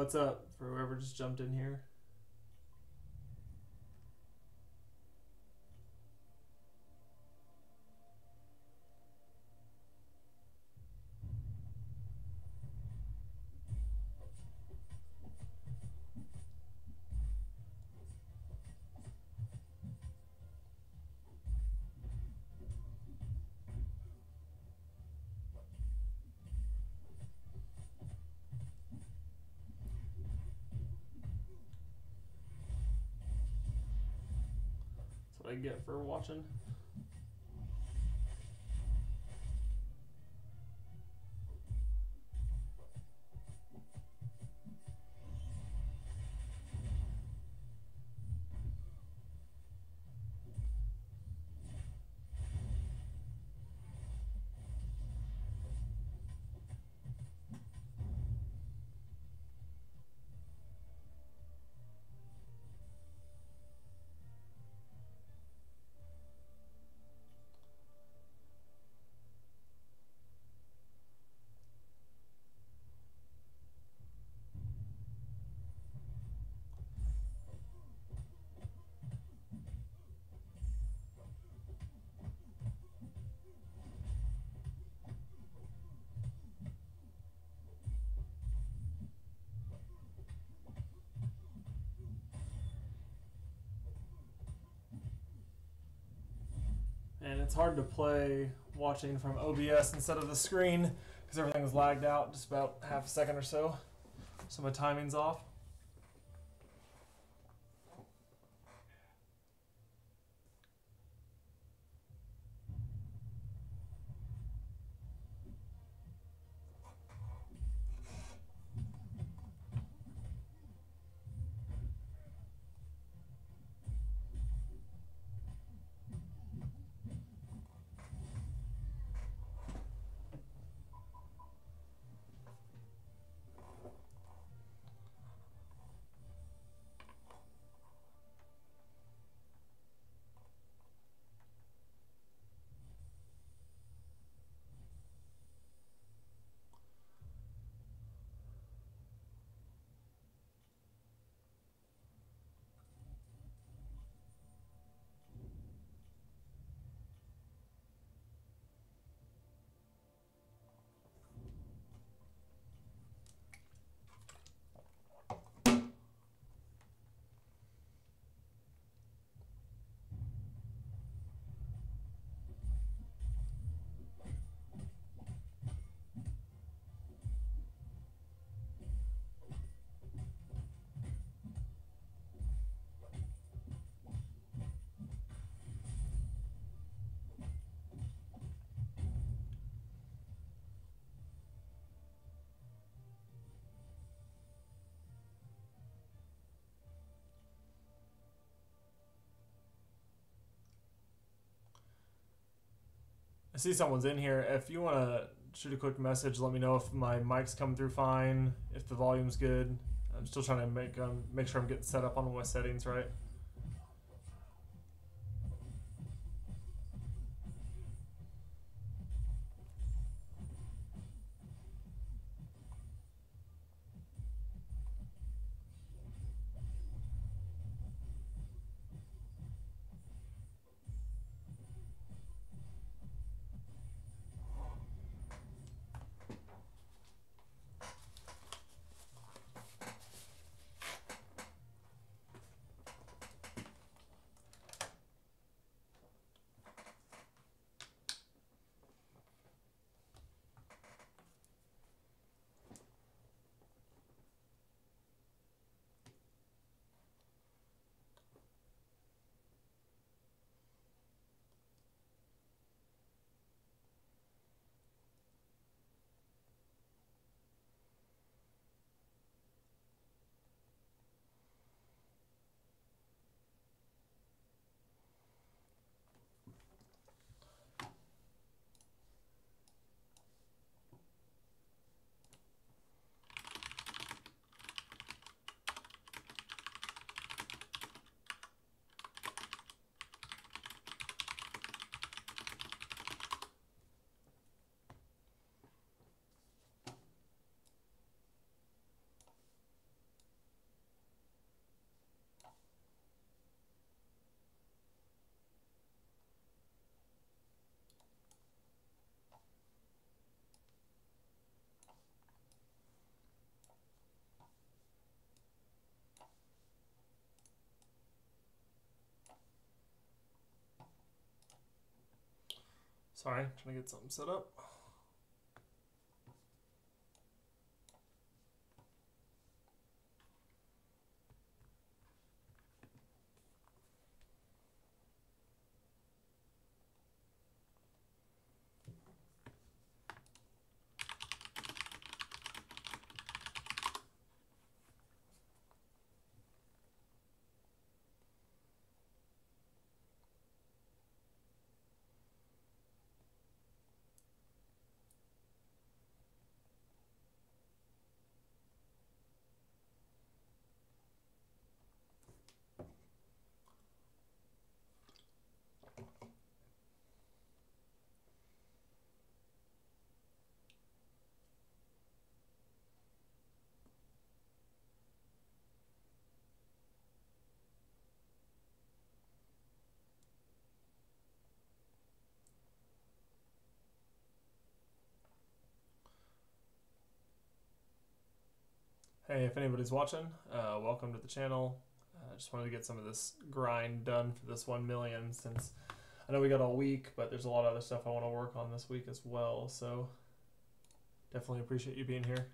what's up for whoever just jumped in here. That's what I get for watching. And it's hard to play watching from OBS instead of the screen because everything's lagged out just about half a second or so. So my timing's off. I see someone's in here. If you want to shoot a quick message, let me know if my mic's coming through fine, if the volume's good. I'm still trying to make sure I'm getting set up on my settings right. Sorry, trying to get something set up. Hey, if anybody's watching, welcome to the channel. I just wanted to get some of this grind done for this 1 million, since I know we got all week, but there's a lot of other stuff I want to work on this week as well. So definitely appreciate you being here.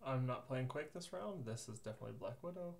I'm not playing Quake this round. This is definitely Black Widow.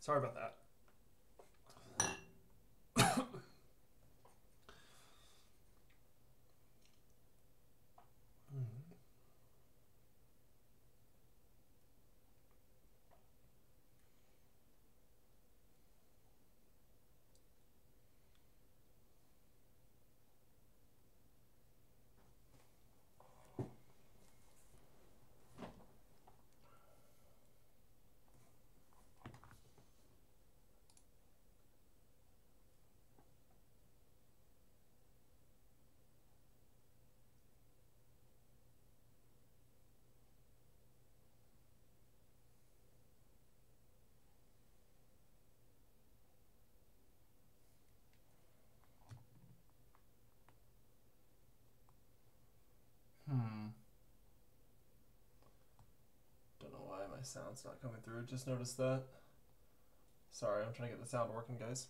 Sorry about that. Don't know why my sound's not coming through. Just noticed that. Sorry, I'm trying to get the sound working, guys.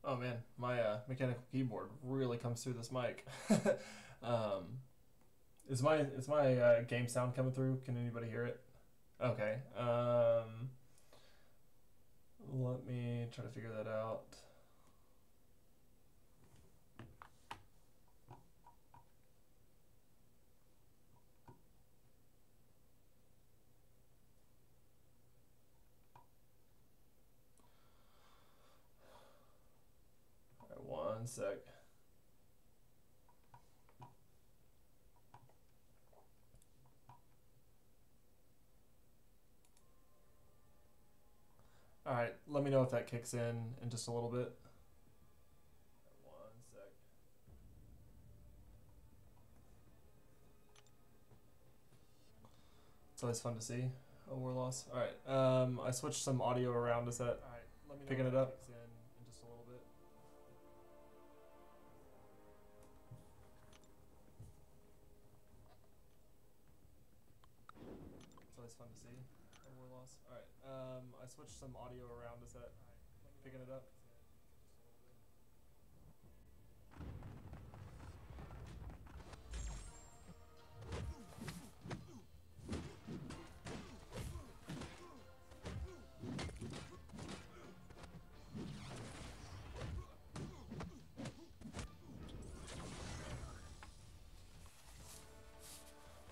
Oh man, my mechanical keyboard really comes through this mic. um, is my game sound coming through? Can anybody hear it? Okay. Let me try to figure that out. All right, one sec. All right, let me know if that kicks in just a little bit. One sec. It's always fun to see a war loss. All right, I switched some audio around. Is that all right? Let me know picking it up? Kicks in just a little bit. It's always fun to see a war loss. All right, I switched some audio around. Is that all right? Picking it up?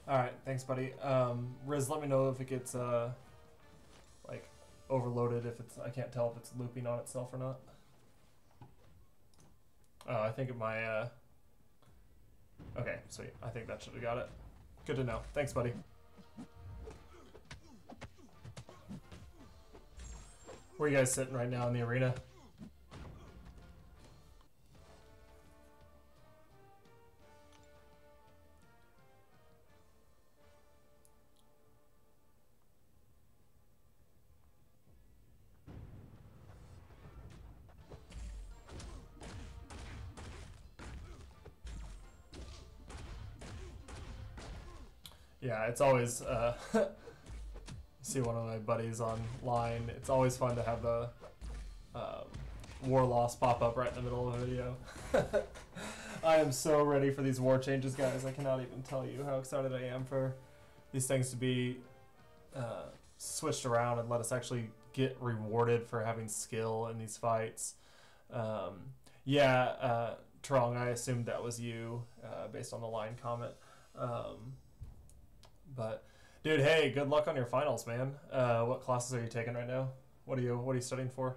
All right, thanks, buddy. Riz, let me know if it gets like overloaded. If it's, I can't tell if it's looping on itself or not. Oh, I think it might. Okay, sweet. I think that should have got it. Good to know. Thanks, buddy. Where are you guys sitting right now in the arena? Yeah, it's always see one of my buddies online. It's always fun to have the war loss pop up right in the middle of a video. I am so ready for these war changes, guys. I cannot even tell you how excited I am for these things to be switched around and let us actually get rewarded for having skill in these fights. Yeah, Trong, I assumed that was you based on the line comment. But dude, hey, good luck on your finals, man. What classes are you taking right now? What are you studying for?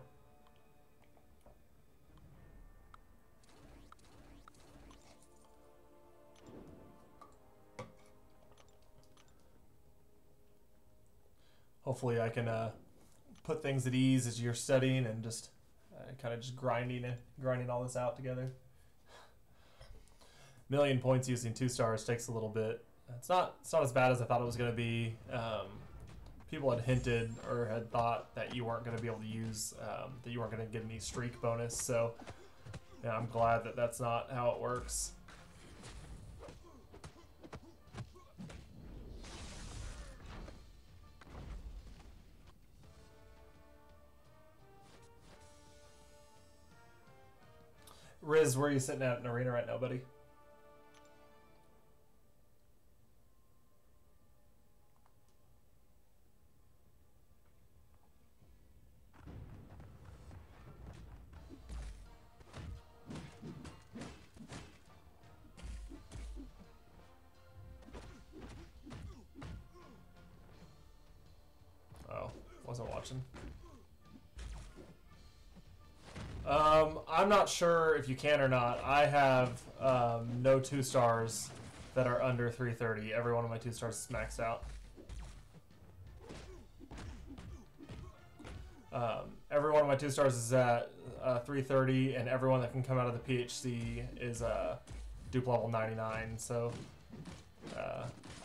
Hopefully I can put things at ease as you're studying and just kind of just grinding all this out together. 1,000,000 points using 2 stars takes a little bit. It's not as bad as I thought it was going to be. people had hinted or had thought that you weren't going to be able to use, that you weren't going to get any streak bonus. So yeah, I'm glad that that's not how it works. Riz, where are you sitting at in arena right now, buddy? Oh, wasn't watching. I'm not sure if you can or not. I have no 2-stars that are under 330. Every one of my 2-stars is maxed out. Every one of my 2-stars is at 330, and everyone that can come out of the PHC is dupe level 99. So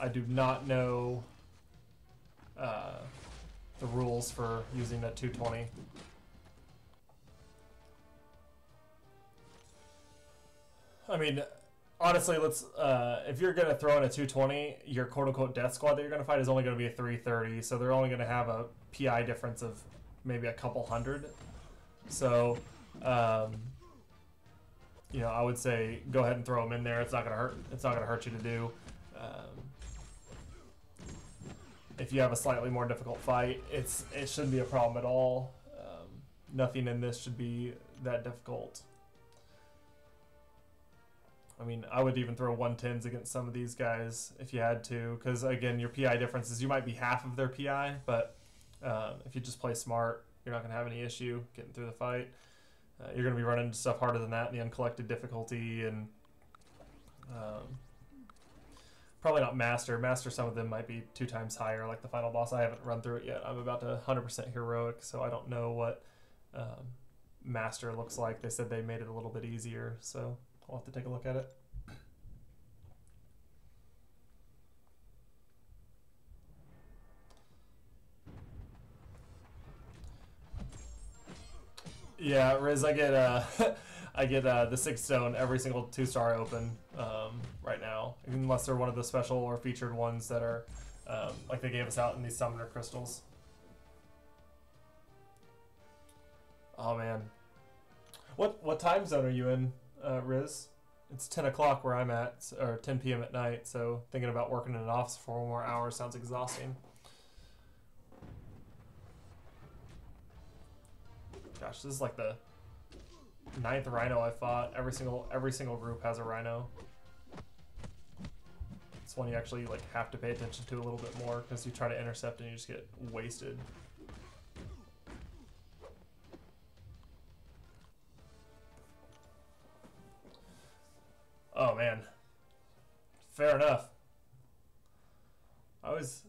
I do not know the rules for using that 220. I mean, honestly, let's if you're gonna throw in a 220, your quote-unquote death squad that you're gonna fight is only gonna be a 330, so they're only gonna have a PI difference of maybe a couple hundred. So, you know, I would say go ahead and throw them in there. It's not gonna hurt. It's not gonna hurt you to do. If you have a slightly more difficult fight, it shouldn't be a problem at all. Nothing in this should be that difficult. I mean, I would even throw 110s against some of these guys if you had to, because again, your PI differences, you might be half of their PI, but if you just play smart, you're not going to have any issue getting through the fight. You're going to be running into stuff harder than that in the uncollected difficulty, and probably not Master. Master, some of them might be 2 times higher, like the final boss. I haven't run through it yet. I'm about to 100% heroic, so I don't know what Master looks like. They said they made it a little bit easier, so I'll have to take a look at it. Yeah, Riz, I get I get the 6 stone every single 2-star open right now, unless they're one of the special or featured ones that are like they gave us out in these summoner crystals. Oh man, what time zone are you in, Riz? It's 10 o'clock where I'm at, or 10 p.m. at night. So thinking about working in an office for 4 more hours sounds exhausting. Gosh, this is like the 9th rhino I fought. Every single group has a rhino. It's one you actually like have to pay attention to a little bit more, because you try to intercept and you just get wasted. Oh man, fair enough. I always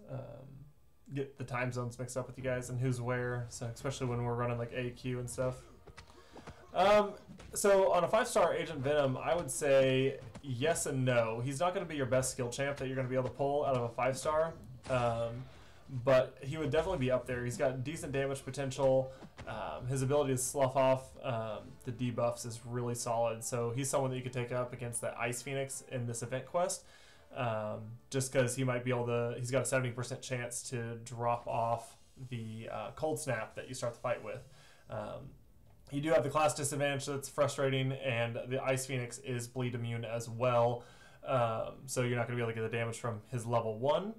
get the time zones mixed up with you guys and who's where, so especially when we're running like AQ and stuff. So on a 5-star Agent Venom, I would say yes and no. He's not going to be your best skill champ that you're going to be able to pull out of a 5-star, but he would definitely be up there. He's got decent damage potential. His ability to slough off the debuffs is really solid, so he's someone that you could take up against the Ice Phoenix in this event quest, just because he might be able to. He's got a 70% chance to drop off the Cold Snap that you start the fight with. You do have the class disadvantage that's frustrating, and the Ice Phoenix is bleed immune as well, so you're not going to be able to get the damage from his level 1.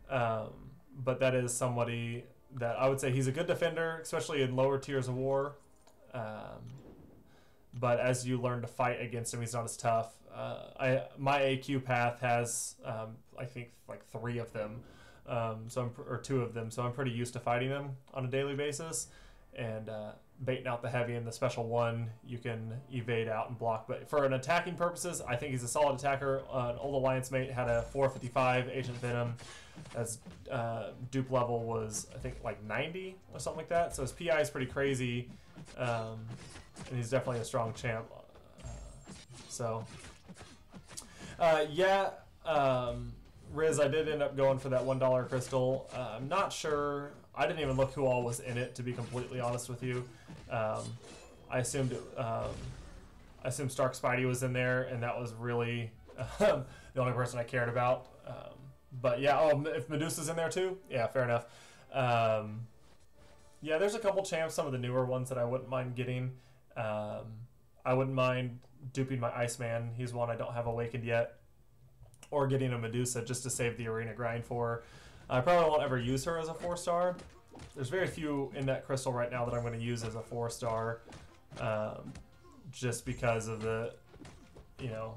But that is somebody that I would say he's a good defender, especially in lower tiers of war. But as you learn to fight against him, he's not as tough. My AQ path has, I think, like 3 of them, or 2 of them, so I'm pretty used to fighting them on a daily basis. And baiting out the heavy and the special one, you can evade out and block. But for an attacking purposes, I think he's a solid attacker. An old alliance mate had a 455 Agent Venom. As dupe level was, I think, like 90 or something like that. So his PI is pretty crazy, and he's definitely a strong champ. Riz, I did end up going for that $1 crystal. I'm not sure. I didn't even look who all was in it, to be completely honest with you. I assumed Stark Spidey was in there, and that was really the only person I cared about. But yeah, oh, if Medusa's in there too, yeah, fair enough. Yeah, there's a couple champs, some of the newer ones that I wouldn't mind getting. I wouldn't mind duping my Iceman. He's one I don't have awakened yet. Or getting a Medusa just to save the arena grind for her. I probably won't ever use her as a 4-star. There's very few in that crystal right now that I'm going to use as a 4-star. Just because of the, you know,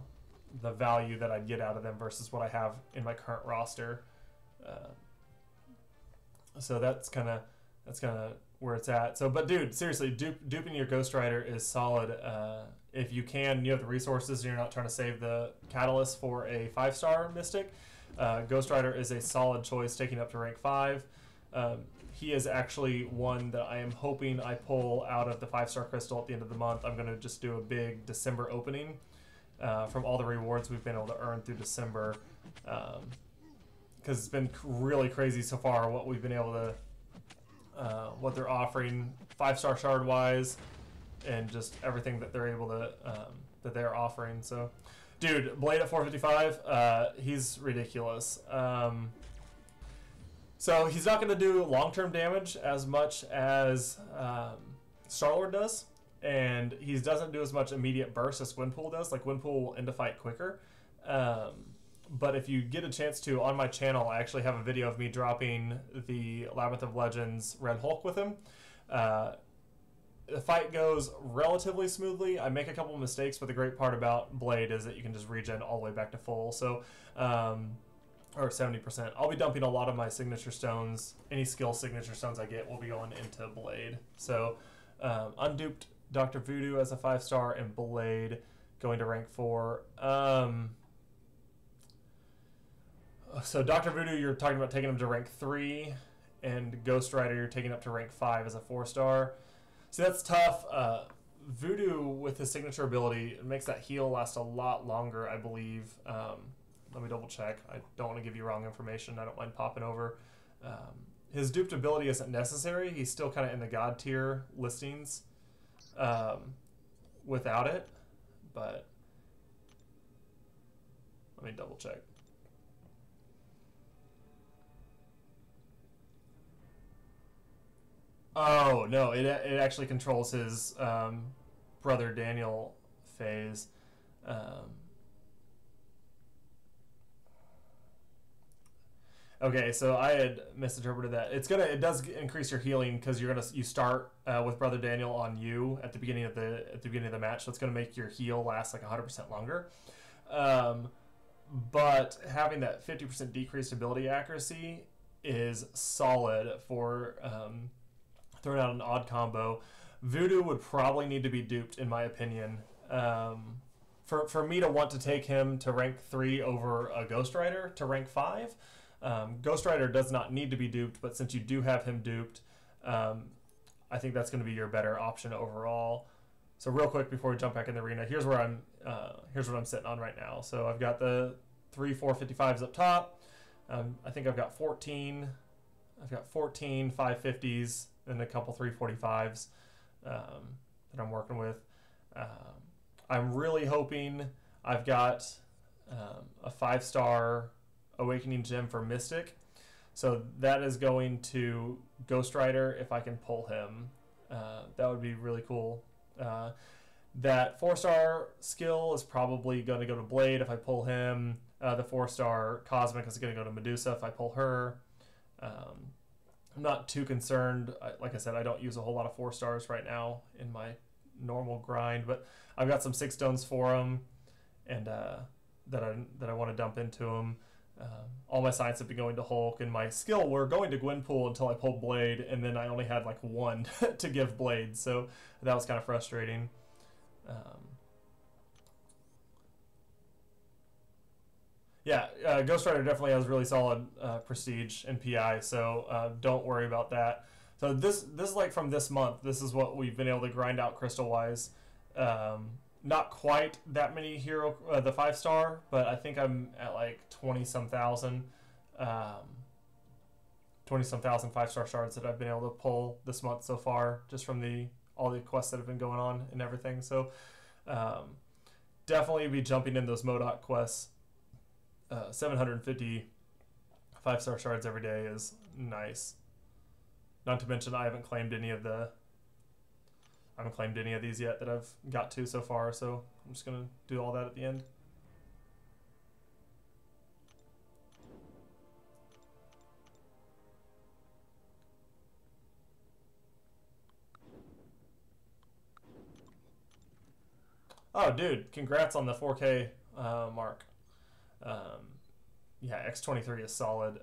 the value that I'd get out of them versus what I have in my current roster. So that's kind of where it's at. So, but dude, seriously, duping your Ghost Rider is solid. If you can, you have the resources and you're not trying to save the catalyst for a 5-star Mystic, Ghost Rider is a solid choice, taking up to rank 5. He is actually one that I am hoping I pull out of the 5-star crystal at the end of the month. I'm going to just do a big December opening from all the rewards we've been able to earn through December. Because it's been really crazy so far what we've been able to, what they're offering 5-star shard wise, and just everything that they're able to, that they're offering. So, dude, Blade at 455, he's ridiculous. So he's not going to do long-term damage as much as Star-Lord does, and he doesn't do as much immediate burst as Gwenpool does. Like, Gwenpool will end a fight quicker. But if you get a chance to, on my channel, I actually have a video of me dropping the Labyrinth of Legends Red Hulk with him. The fight goes relatively smoothly. I make a couple of mistakes, but the great part about Blade is that you can just regen all the way back to full. So, or 70%. I'll be dumping a lot of my signature stones. Any skill signature stones I get will be going into Blade. So, unduped Dr. Voodoo as a 5-star and Blade going to rank 4. So Dr. Voodoo, you're talking about taking him to rank 3, and Ghost Rider, you're taking up to rank 5 as a 4-star. So that's tough. Voodoo, with his signature ability, it makes that heal last a lot longer, I believe. Let me double check. I don't want to give you wrong information. I don't mind popping over. His duped ability isn't necessary. He's still kind of in the God tier listings without it, but let me double check. Oh, no, it actually controls his brother Daniel phase. Okay, so I had misinterpreted that. It does increase your healing because you start with Brother Daniel on you at the beginning of the match, so it's gonna make your heal last like 100% longer. But having that 50% decreased ability accuracy is solid for throwing out an odd combo. Voodoo would probably need to be duped, in my opinion. For me to want to take him to rank 3 over a Ghost Rider to rank 5. Ghost Rider does not need to be duped, but since you do have him duped, I think that's going to be your better option overall. So real quick before we jump back in the arena, here's what I'm sitting on right now. So I've got the 3 455s up top. I think I've got 14 550s and a couple 345s that I'm working with. I'm really hoping I've got a 5-star Awakening Gem for Mystic. So that is going to Ghost Rider if I can pull him. That would be really cool. That 4-star skill is probably going to go to Blade if I pull him. The 4-star Cosmic is going to go to Medusa if I pull her. I'm not too concerned. Like I said, I don't use a whole lot of 4-stars right now in my normal grind, but I've got some 6 stones for him, and that I want to dump into him. All my science have been going to Hulk, and my skill were going to Gwenpool until I pulled Blade, and then I only had like 1 to give Blade, so that was kind of frustrating. Yeah, Ghost Rider definitely has really solid prestige and PI, so don't worry about that. So this is like from this month. This is what we've been able to grind out crystal-wise. not quite that many hero, the 5-star, but I think I'm at like 20-some thousand. 20-some thousand 5-star shards that I've been able to pull this month so far, just from all the quests that have been going on and everything. So definitely be jumping in those MODOK quests. 750 5-star shards every day is nice. Not to mention I haven't claimed any of these yet that I've got to so far, so I'm just gonna do all that at the end. Oh, dude, congrats on the 4K mark. Yeah, X23 is solid.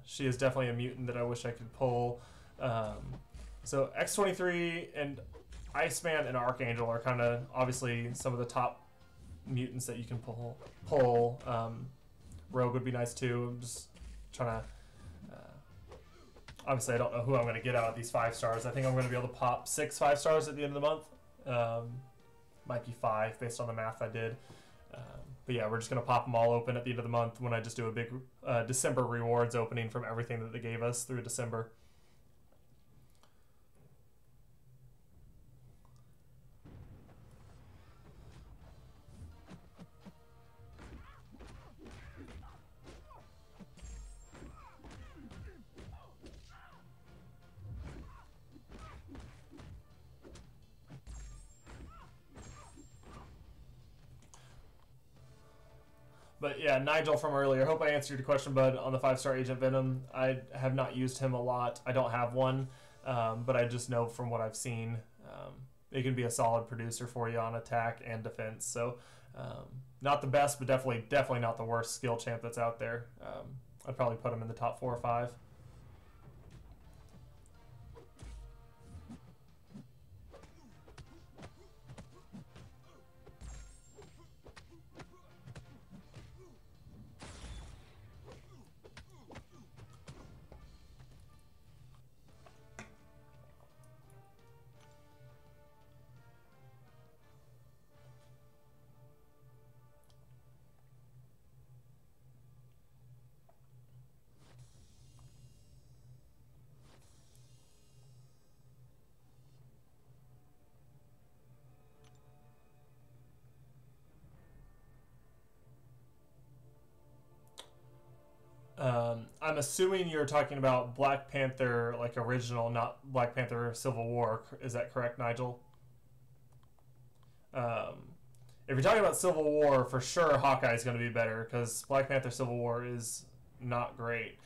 She is definitely a mutant that I wish I could pull. So X23 and Iceman and Archangel are kind of obviously some of the top mutants that you can pull. Rogue would be nice too. I'm just trying to... obviously, I don't know who I'm going to get out of these 5-stars. I think I'm going to be able to pop 6 5-stars at the end of the month. Might be 5 based on the math I did. But yeah, we're just going to pop them all open at the end of the month when I just do a big December rewards opening from everything that they gave us through December. But yeah, Nigel from earlier. Hope I answered your question, bud, on the 5-star Agent Venom. I have not used him a lot. I don't have one, but I just know from what I've seen, it can be a solid producer for you on attack and defense. So not the best, but definitely not the worst skill champ that's out there. I'd probably put him in the top 4 or 5. I'm assuming you're talking about Black Panther, like original, not Black Panther Civil War. Is that correct, Nigel? If you're talking about Civil War, for sure Hawkeye is going to be better because Black Panther Civil War is not great.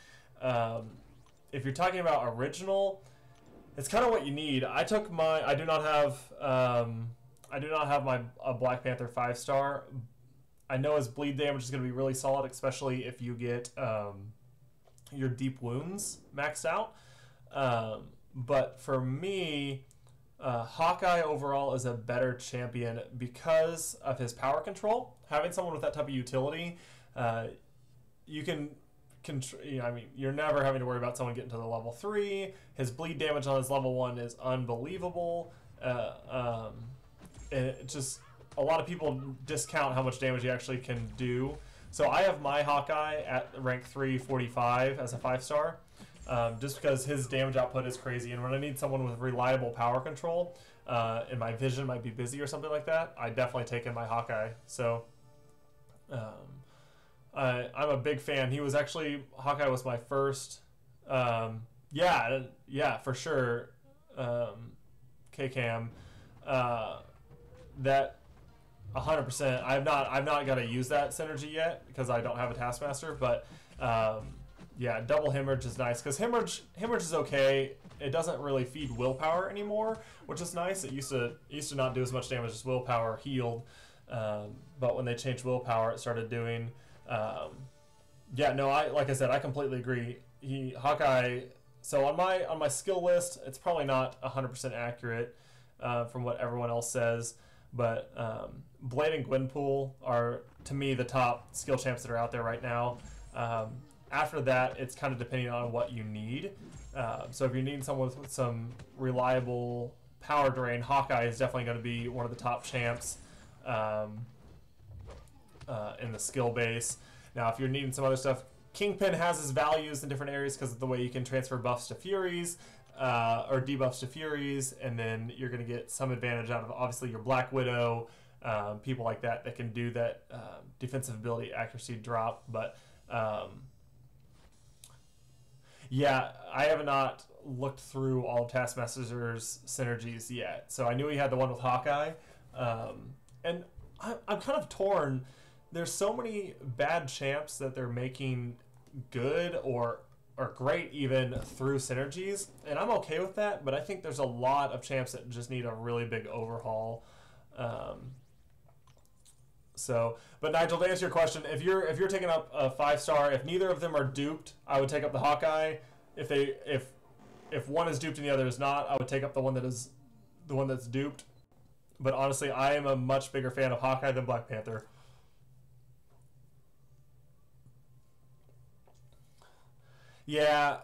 If you're talking about original, it's kind of what you need. I do not have my Black Panther 5-star. I know his bleed damage is going to be really solid, especially if you get your deep wounds maxed out. But for me, Hawkeye overall is a better champion because of his power control. Having someone with that type of utility, you can... you're never having to worry about someone getting to the level 3. His bleed damage on his level 1 is unbelievable. And it just... a lot of people discount how much damage he actually can do. So I have my Hawkeye at rank 345 as a 5-star, just because his damage output is crazy. And when I need someone with reliable power control, and my vision might be busy or something like that, I definitely take in my Hawkeye. So I'm a big fan. Hawkeye was my first, yeah, for sure, K-Cam, that 100%. I've not got to use that synergy yet because I don't have a Taskmaster, but yeah, double hemorrhage is nice because hemorrhage is okay. It doesn't really feed willpower anymore, which is nice. It used to not do as much damage as willpower healed, but when they changed willpower, it started doing. Like I said, I completely agree. Hawkeye. So on my skill list, it's probably not 100% accurate from what everyone else says. But Blade and Gwenpool are, to me, the top skill champs that are out there right now. After that, it's kind of depending on what you need. So if you need someone with some reliable power drain, Hawkeye is definitely going to be one of the top champs. um, in the skill base. Now, if you're needing some other stuff, Kingpin has his values in different areas because of the way you can transfer buffs to Furies or debuffs to Furies, and then you're going to get some advantage out of obviously your Black Widow, people like that that can do that defensive ability accuracy drop. But yeah, I have not looked through all of Taskmaster's synergies yet. So I knew he had the one with Hawkeye, and I'm kind of torn. There's so many bad champs that they're making good or great even through synergies, and I'm okay with that, but I think there's a lot of champs that just need a really big overhaul. But Nigel, to answer your question, if you're taking up a 5-star, if neither of them are duped, I would take up the Hawkeye. If one is duped and the other is not, I would take up the one that's duped. But honestly, I am a much bigger fan of Hawkeye than Black Panther. Yeah,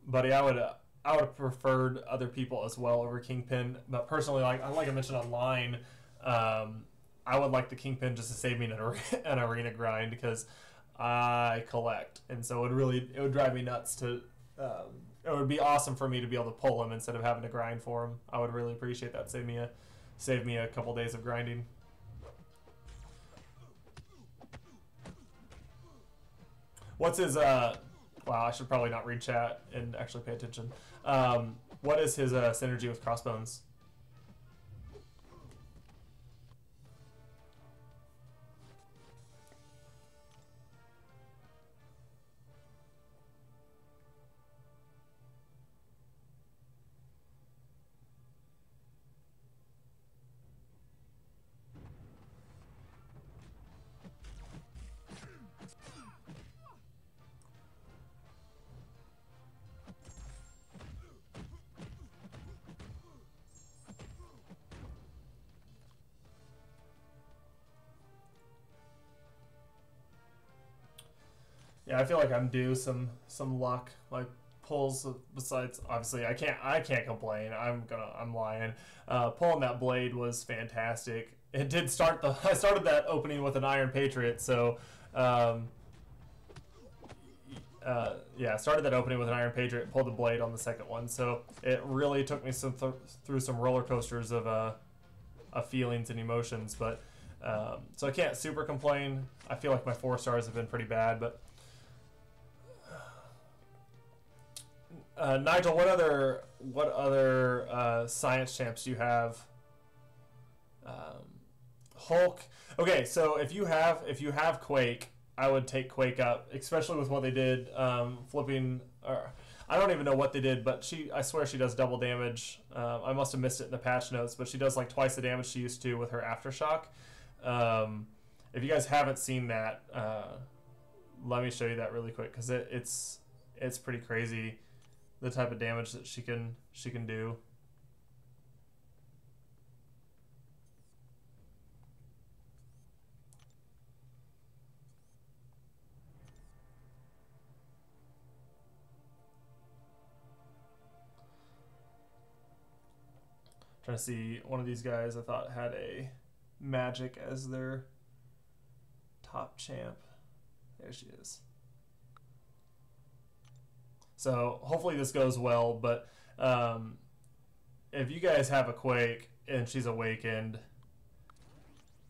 buddy, I would have preferred other people as well over Kingpin. But personally, like I mentioned online, I would like the Kingpin just to save me an arena grind because I collect, and so it would drive me nuts to. It would be awesome for me to be able to pull him instead of having to grind for him. I would really appreciate that. Save me a couple days of grinding. What's his wow, I should probably not read chat and actually pay attention. What is his synergy with Crossbones? Yeah, I feel like I'm due some luck, like pulls. Besides, obviously, I can't complain. I'm lying. Pulling that blade was fantastic. It did start I started that opening with an Iron Patriot, so yeah, started that opening with an Iron Patriot, pulled the blade on the second one. So it really took me through some roller coasters of feelings and emotions. But so I can't super complain. I feel like my 4 stars have been pretty bad, but. Nigel, what other science champs do you have? Hulk. Okay, so if you have Quake, I would take Quake up, especially with what they did, flipping. I don't even know what they did, but I swear she does double damage. I must have missed it in the patch notes, but she does like twice the damage she used to with her Aftershock. If you guys haven't seen that, let me show you that really quick because it's pretty crazy. The type of damage that she can do. Trying to see one of these guys I thought had a Magic as their top champ. There she is. So hopefully this goes well, but if you guys have a Quake and she's awakened,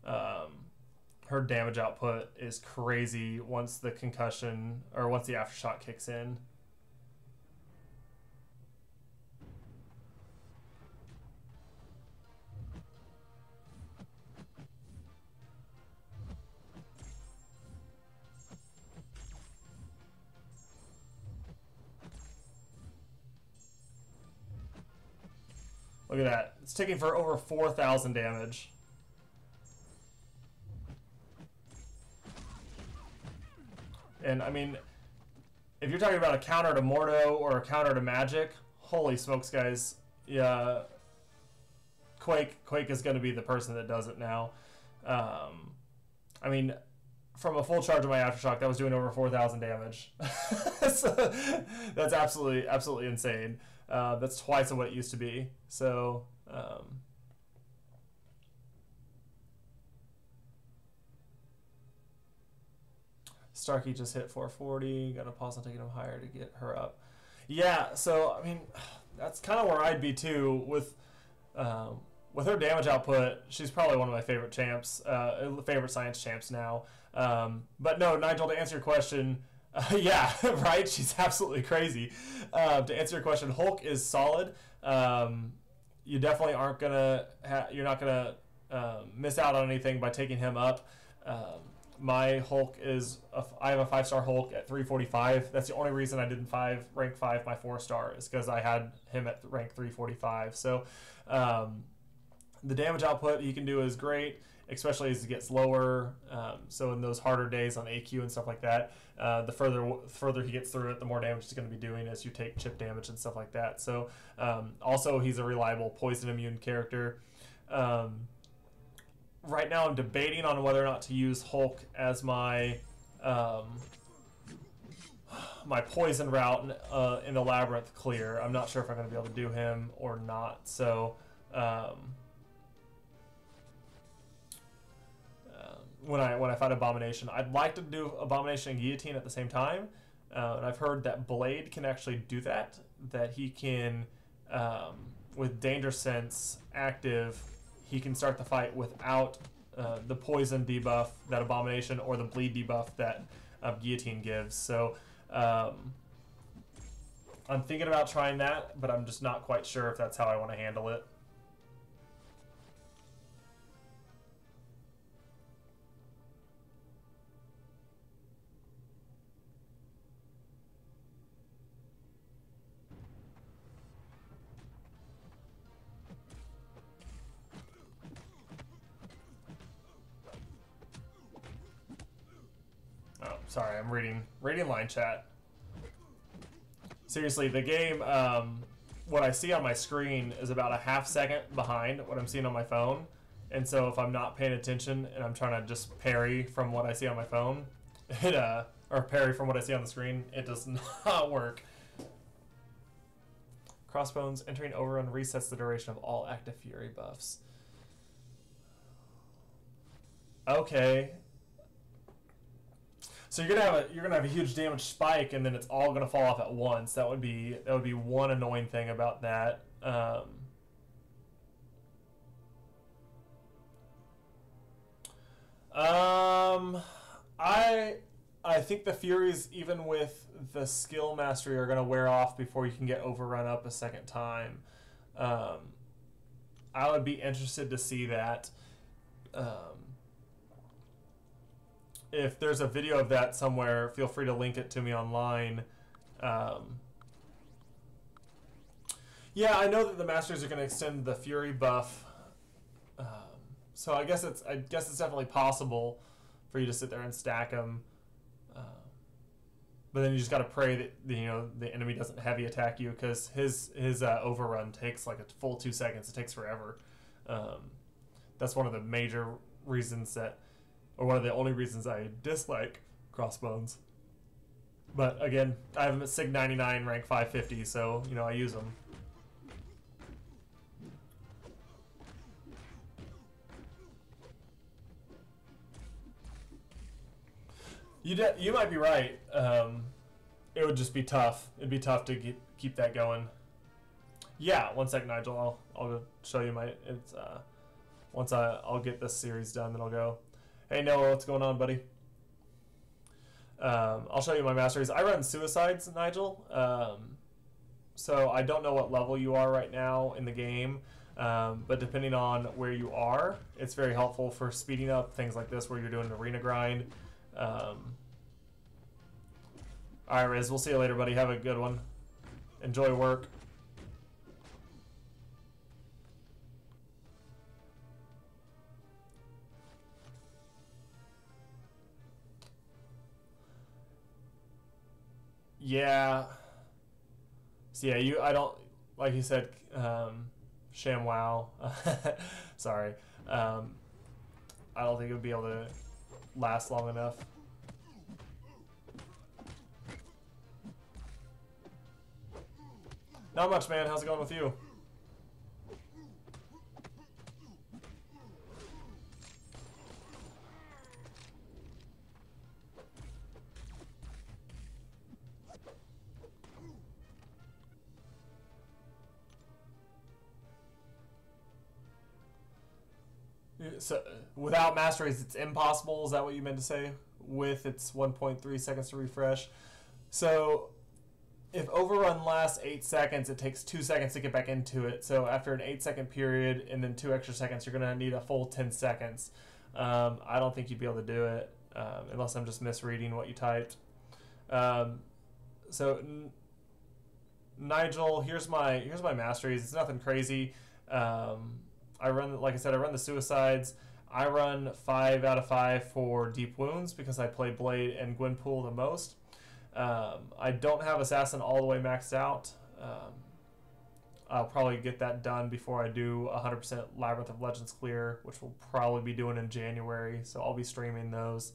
her damage output is crazy once the concussion or once the Aftershock kicks in. Look at that. It's ticking for over 4,000 damage. And, I mean, if you're talking about a counter to Mordo or a counter to Magic, holy smokes, guys. Yeah, Quake is going to be the person that does it now. I mean, from a full charge of my Aftershock, that was doing over 4,000 damage. So, that's absolutely insane. That's twice of what it used to be. So, Starkey just hit 440. Got to pause on taking him higher to get her up. Yeah, so I mean, that's kind of where I'd be too with her damage output. She's probably one of my favorite champs, favorite science champs now. But no, Nigel, to answer your question, yeah, right. She's absolutely crazy. To answer your question, Hulk is solid. You definitely aren't gonna. You're not gonna miss out on anything by taking him up. My Hulk is I have a 5-star Hulk at 345. That's the only reason I didn't rank 5 my 4-star is because I had him at rank 345. So the damage output he can do is great, especially as he gets lower. So in those harder days on AQ and stuff like that, the further he gets through it, the more damage he's going to be doing as you take chip damage and stuff like that. So also he's a reliable poison immune character. Right now I'm debating on whether or not to use Hulk as my my poison route in the Labyrinth clear. I'm not sure if I'm going to be able to do him or not. So when I fight Abomination, I'd like to do Abomination and Guillotine at the same time. And I've heard that Blade can actually do that. That he can, with Danger Sense active, he can start the fight without the poison debuff that Abomination or the bleed debuff that Guillotine gives. So I'm thinking about trying that, but I'm just not quite sure if that's how I want to handle it. Sorry, I'm reading line chat. Seriously, the game, what I see on my screen is about a half second behind what I'm seeing on my phone. And so if I'm not paying attention and I'm trying to just parry from what I see on my phone, or parry from what I see on the screen, it does not work. Crossbones entering overrun resets the duration of all active fury buffs. Okay. So you're gonna have a huge damage spike, and then it's all gonna fall off at once. That would be one annoying thing about that. I think the Furies, even with the skill mastery, are gonna wear off before you can get overrun up a second time. I would be interested to see that. If there's a video of that somewhere, feel free to link it to me online. Yeah, I know that the Masters are going to extend the Fury buff, so I guess it's definitely possible for you to sit there and stack them. But then you just got to pray that the enemy doesn't heavy attack you, because his overrun takes like a full 2 seconds. It takes forever. That's one of the major reasons or one of the only reasons I dislike Crossbones. But again, I have him at Sig 99, rank 550, so I use them. You might be right. It would just be tough. It'd be tough to keep that going. Yeah, one sec, Nigel. I'll go show you my. Once I'll get this series done, then I'll go. Hey Noah, what's going on, buddy? I'll show you my masteries. I run Suicides, Nigel. So I don't know what level you are right now in the game, but depending on where you are, it's very helpful for speeding up things like this where you're doing an arena grind. All right, Riz, we'll see you later, buddy. Have a good one. Enjoy work. Yeah. So yeah, I don't, like you said, ShamWow. Sorry. I don't think it would be able to last long enough. Not much, man. How's it going with you? so without masteries, it's impossible. Is that what you meant to say? With its 1.3 seconds to refresh. So if overrun lasts 8 seconds, it takes 2 seconds to get back into it. So after an 8-second period and then 2 extra seconds, you're going to need a full 10 seconds. I don't think you'd be able to do it unless I'm just misreading what you typed. So Nigel, here's my masteries. It's nothing crazy. I run, like I said, I run the suicides. I run 5 out of 5 for deep wounds because I play Blade and Gwenpool the most. I don't have Assassin all the way maxed out. I'll probably get that done before I do 100% Labyrinth of Legends clear, which we'll probably be doing in January. So I'll be streaming those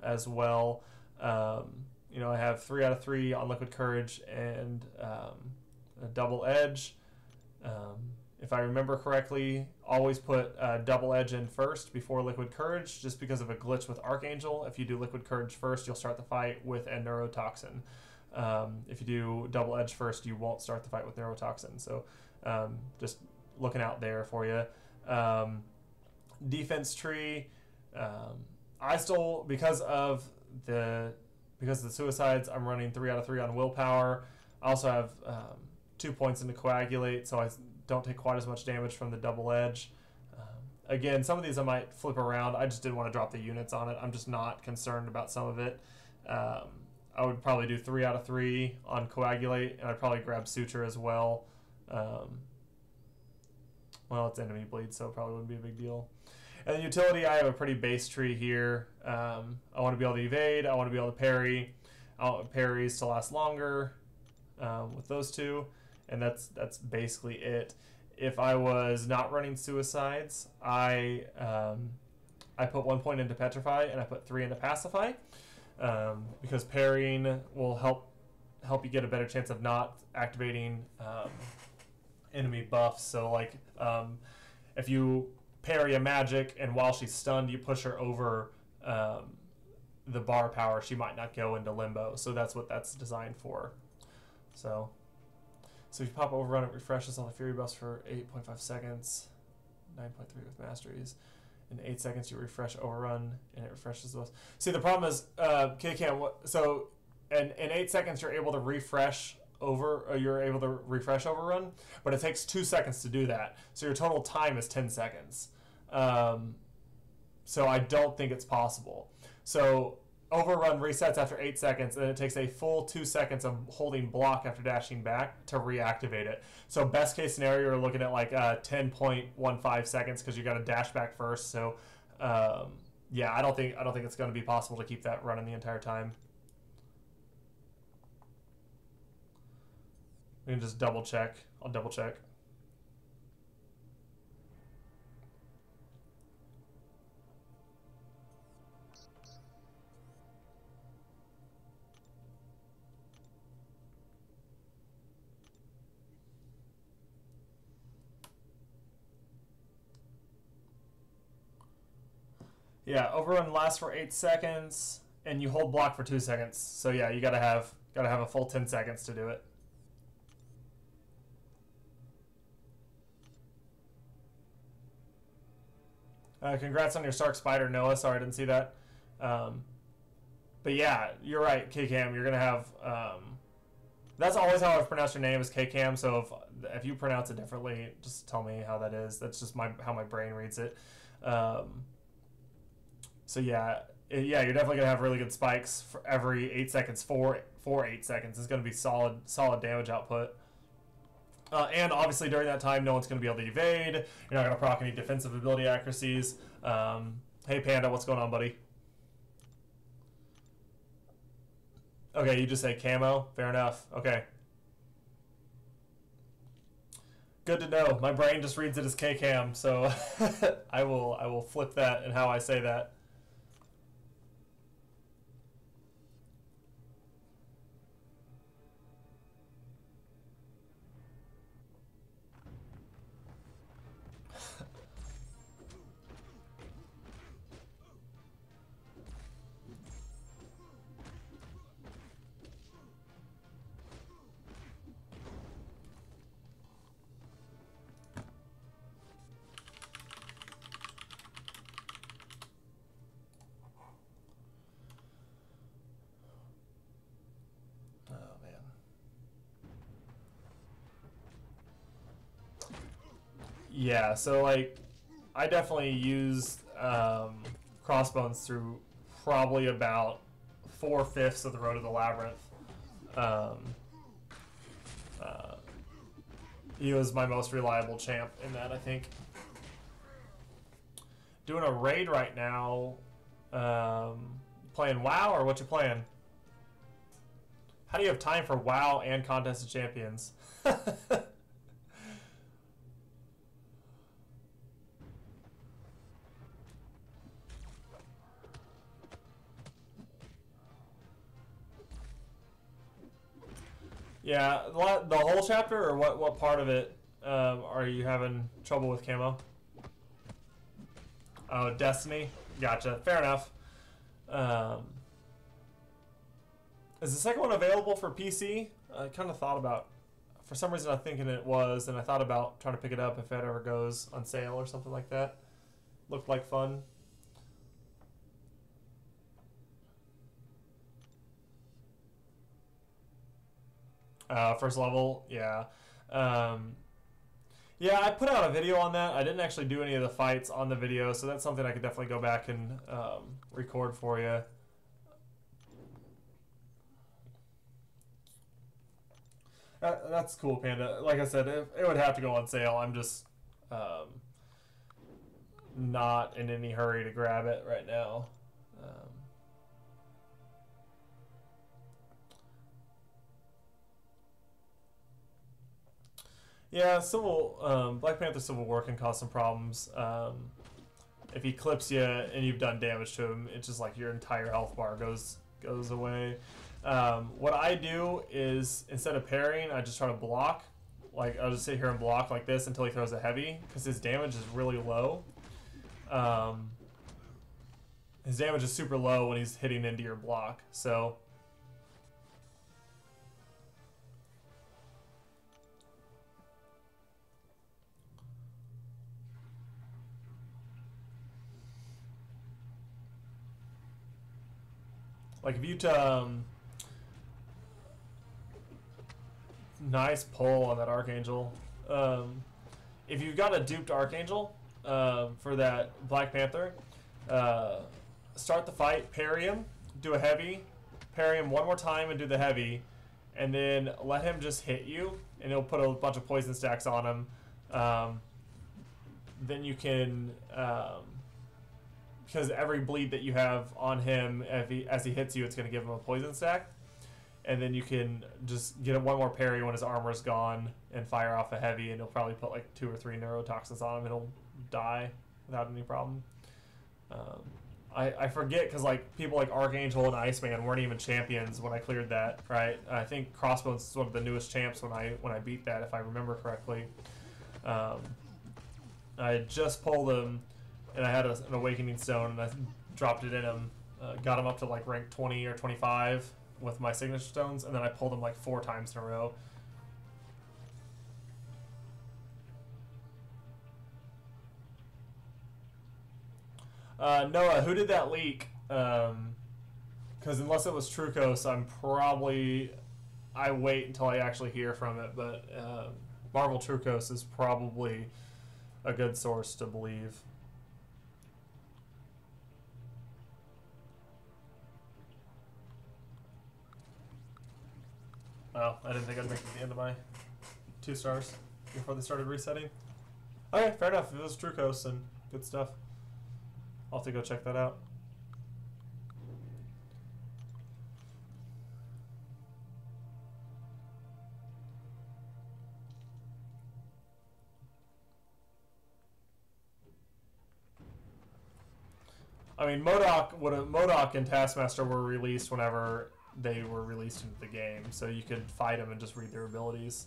as well. You know, I have 3 out of 3 on Liquid Courage and a Double Edge. If I remember correctly, always put Double Edge in first before Liquid Courage, just because of a glitch with Archangel. If you do Liquid Courage first, you'll start the fight with a Neurotoxin. If you do Double Edge first, you won't start the fight with Neurotoxin. So just looking out there for you. Defense tree. I still, because of the suicides, I'm running 3 out of 3 on willpower. I also have 2 points into coagulate, so I don't take quite as much damage from the double edge. Again, some of these I might flip around. I just didn't want to drop the units on it. I'm just not concerned about some of it. I would probably do 3 out of 3 on coagulate, and I'd probably grab suture as well. Well, it's enemy bleed, so it probably wouldn't be a big deal. And then utility, I have a pretty base tree here. I want to be able to evade. I want to be able to parry. I want parries to last longer with those two. And that's basically it. If I was not running suicides, I put 1 point into Petrify and I put 3 into Pacify, because parrying will help you get a better chance of not activating enemy buffs. So like if you parry a magic and while she's stunned you push her over the bar power, she might not go into limbo. So that's what that's designed for. So if you pop overrun, it refreshes all the fury buffs for 8.5 seconds, 9.3 with masteries. In 8 seconds, you refresh overrun, and it refreshes those. See, the problem is, KCAM, so in 8 seconds, you're able to refresh overrun, but it takes 2 seconds to do that. So your total time is 10 seconds. So I don't think it's possible. So overrun resets after 8 seconds, and it takes a full 2 seconds of holding block after dashing back to reactivate it. So best case scenario, you're looking at like 10.15 seconds because you got to dash back first. So yeah, I don't think it's going to be possible to keep that running the entire time. We can just double check. I'll double check. Yeah, overrun lasts for 8 seconds, and you hold block for 2 seconds. So yeah, you gotta have a full 10 seconds to do it. Congrats on your Stark Spider, Noah. Sorry, I didn't see that. But yeah, you're right, KCAM. You're gonna have. That's always how I've pronounced your name, is KCAM. So if you pronounce it differently, just tell me how that is. That's just how my brain reads it. So yeah, you're definitely gonna have really good spikes for every 8 seconds. For 8 seconds is gonna be solid damage output. And obviously during that time, no one's gonna be able to evade. You're not gonna proc any defensive ability accuracies. Hey Panda, what's going on, buddy? Okay, you just say camo. Fair enough. Okay. Good to know. My brain just reads it as KCAM, so I will flip that in how I say that. Yeah, so like I definitely used Crossbones through probably about 4/5 of the Road to the Labyrinth. Um, he was my most reliable champ in that, I think. Doing a raid right now. Playing WoW, or what you playing? How do you have time for WoW and Contest of Champions? Yeah, the whole chapter, or what part of it are you having trouble with camo? Oh, Destiny. Gotcha. Fair enough. Is the second one available for PC? I kind of thought about, for some reason I'm thinking it was, and I thought about trying to pick it up if it ever goes on sale or something like that. Looked like fun. First level, yeah. Yeah, I put out a video on that. I didn't actually do any of the fights on the video, so that's something I could definitely go back and record for you. That's cool, Panda. Like I said, it would have to go on sale. I'm just not in any hurry to grab it right now. Yeah, Black Panther Civil War can cause some problems. If he clips you and you've done damage to him, it's just like your entire health bar goes away. What I do is, instead of parrying, I just try to block. Like, I'll just sit here and block like this until he throws a heavy, because his damage is really low. His damage is super low when he's hitting into your block, so... Like, if you nice pull on that Archangel. If you've got a duped Archangel for that Black Panther, start the fight, parry him, do a heavy, parry him one more time and do the heavy, and then let him just hit you, and he'll put a bunch of poison stacks on him. Then you can... because every bleed that you have on him, as he hits you, it's going to give him a poison stack. And then you can just get one more parry when his armor's gone and fire off a heavy, and he'll probably put like 2 or 3 neurotoxins on him, and he'll die without any problem. I forget, because like people like Archangel and Iceman weren't even champions when I cleared that, right? I think Crossbones is one of the newest champs when I beat that, if I remember correctly. I just pulled him, and I had an Awakening Stone, and I dropped it in him, got him up to like rank 20 or 25 with my Signature Stones, and then I pulled him like 4 times in a row. Noah, who did that leak? Because unless it was Trucos, I wait until I actually hear from it, but Marvel Trucos is probably a good source to believe. Oh, I didn't think I'd make it to the end of my 2 stars before they started resetting. Okay, fair enough. If it was Trucos, then good stuff. I'll have to go check that out. I mean, MODOK and Taskmaster were released whenever they were released into the game, so you could fight them and just read their abilities.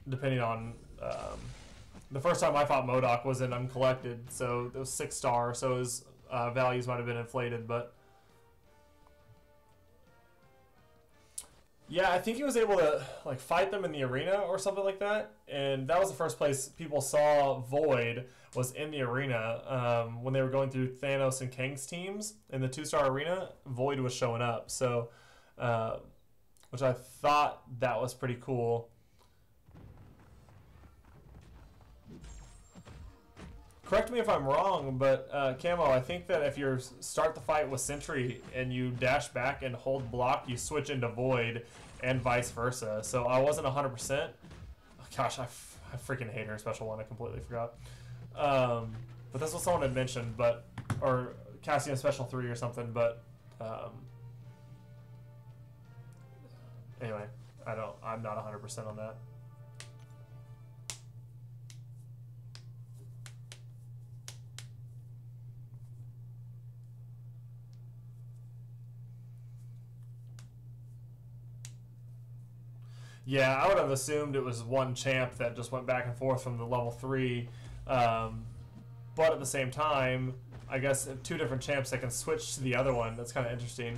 Depending on... the first time I fought MODOK was in Uncollected, so it was 6 star, so his values might have been inflated, but... Yeah, I think he was able to like fight them in the arena or something like that, and that was the first place people saw Void, was in the arena. When they were going through Thanos and Kang's teams in the 2-star arena, Void was showing up, so which I thought that was pretty cool. correct me if I'm wrong, but Camo, I think that if you start the fight with Sentry and you dash back and hold block, you switch into Void, and vice versa. So I wasn't 100%. Oh, gosh, I freaking hate her special one. I completely forgot. But that's what someone had mentioned, but or Cassian special 3 or something. But anyway, I'm not 100% on that. Yeah, I would have assumed it was one champ that just went back and forth from the level 3. But at the same time, I guess if 2 different champs that can switch to the other one, that's kind of interesting.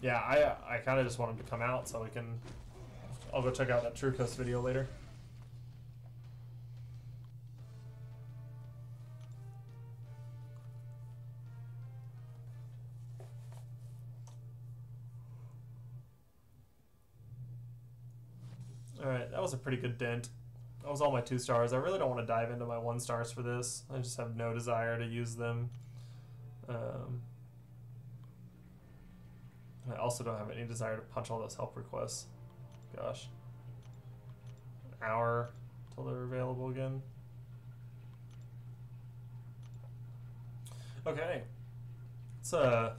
Yeah, I kind of just want him to come out so we can... I'll go check out that True Coast video later. Alright, that was a pretty good dent. That was all my 2 stars. I really don't want to dive into my 1 stars for this. I just have no desire to use them. I also don't have any desire to punch all those help requests. Gosh. An hour till they're available again. Okay. Let's oh,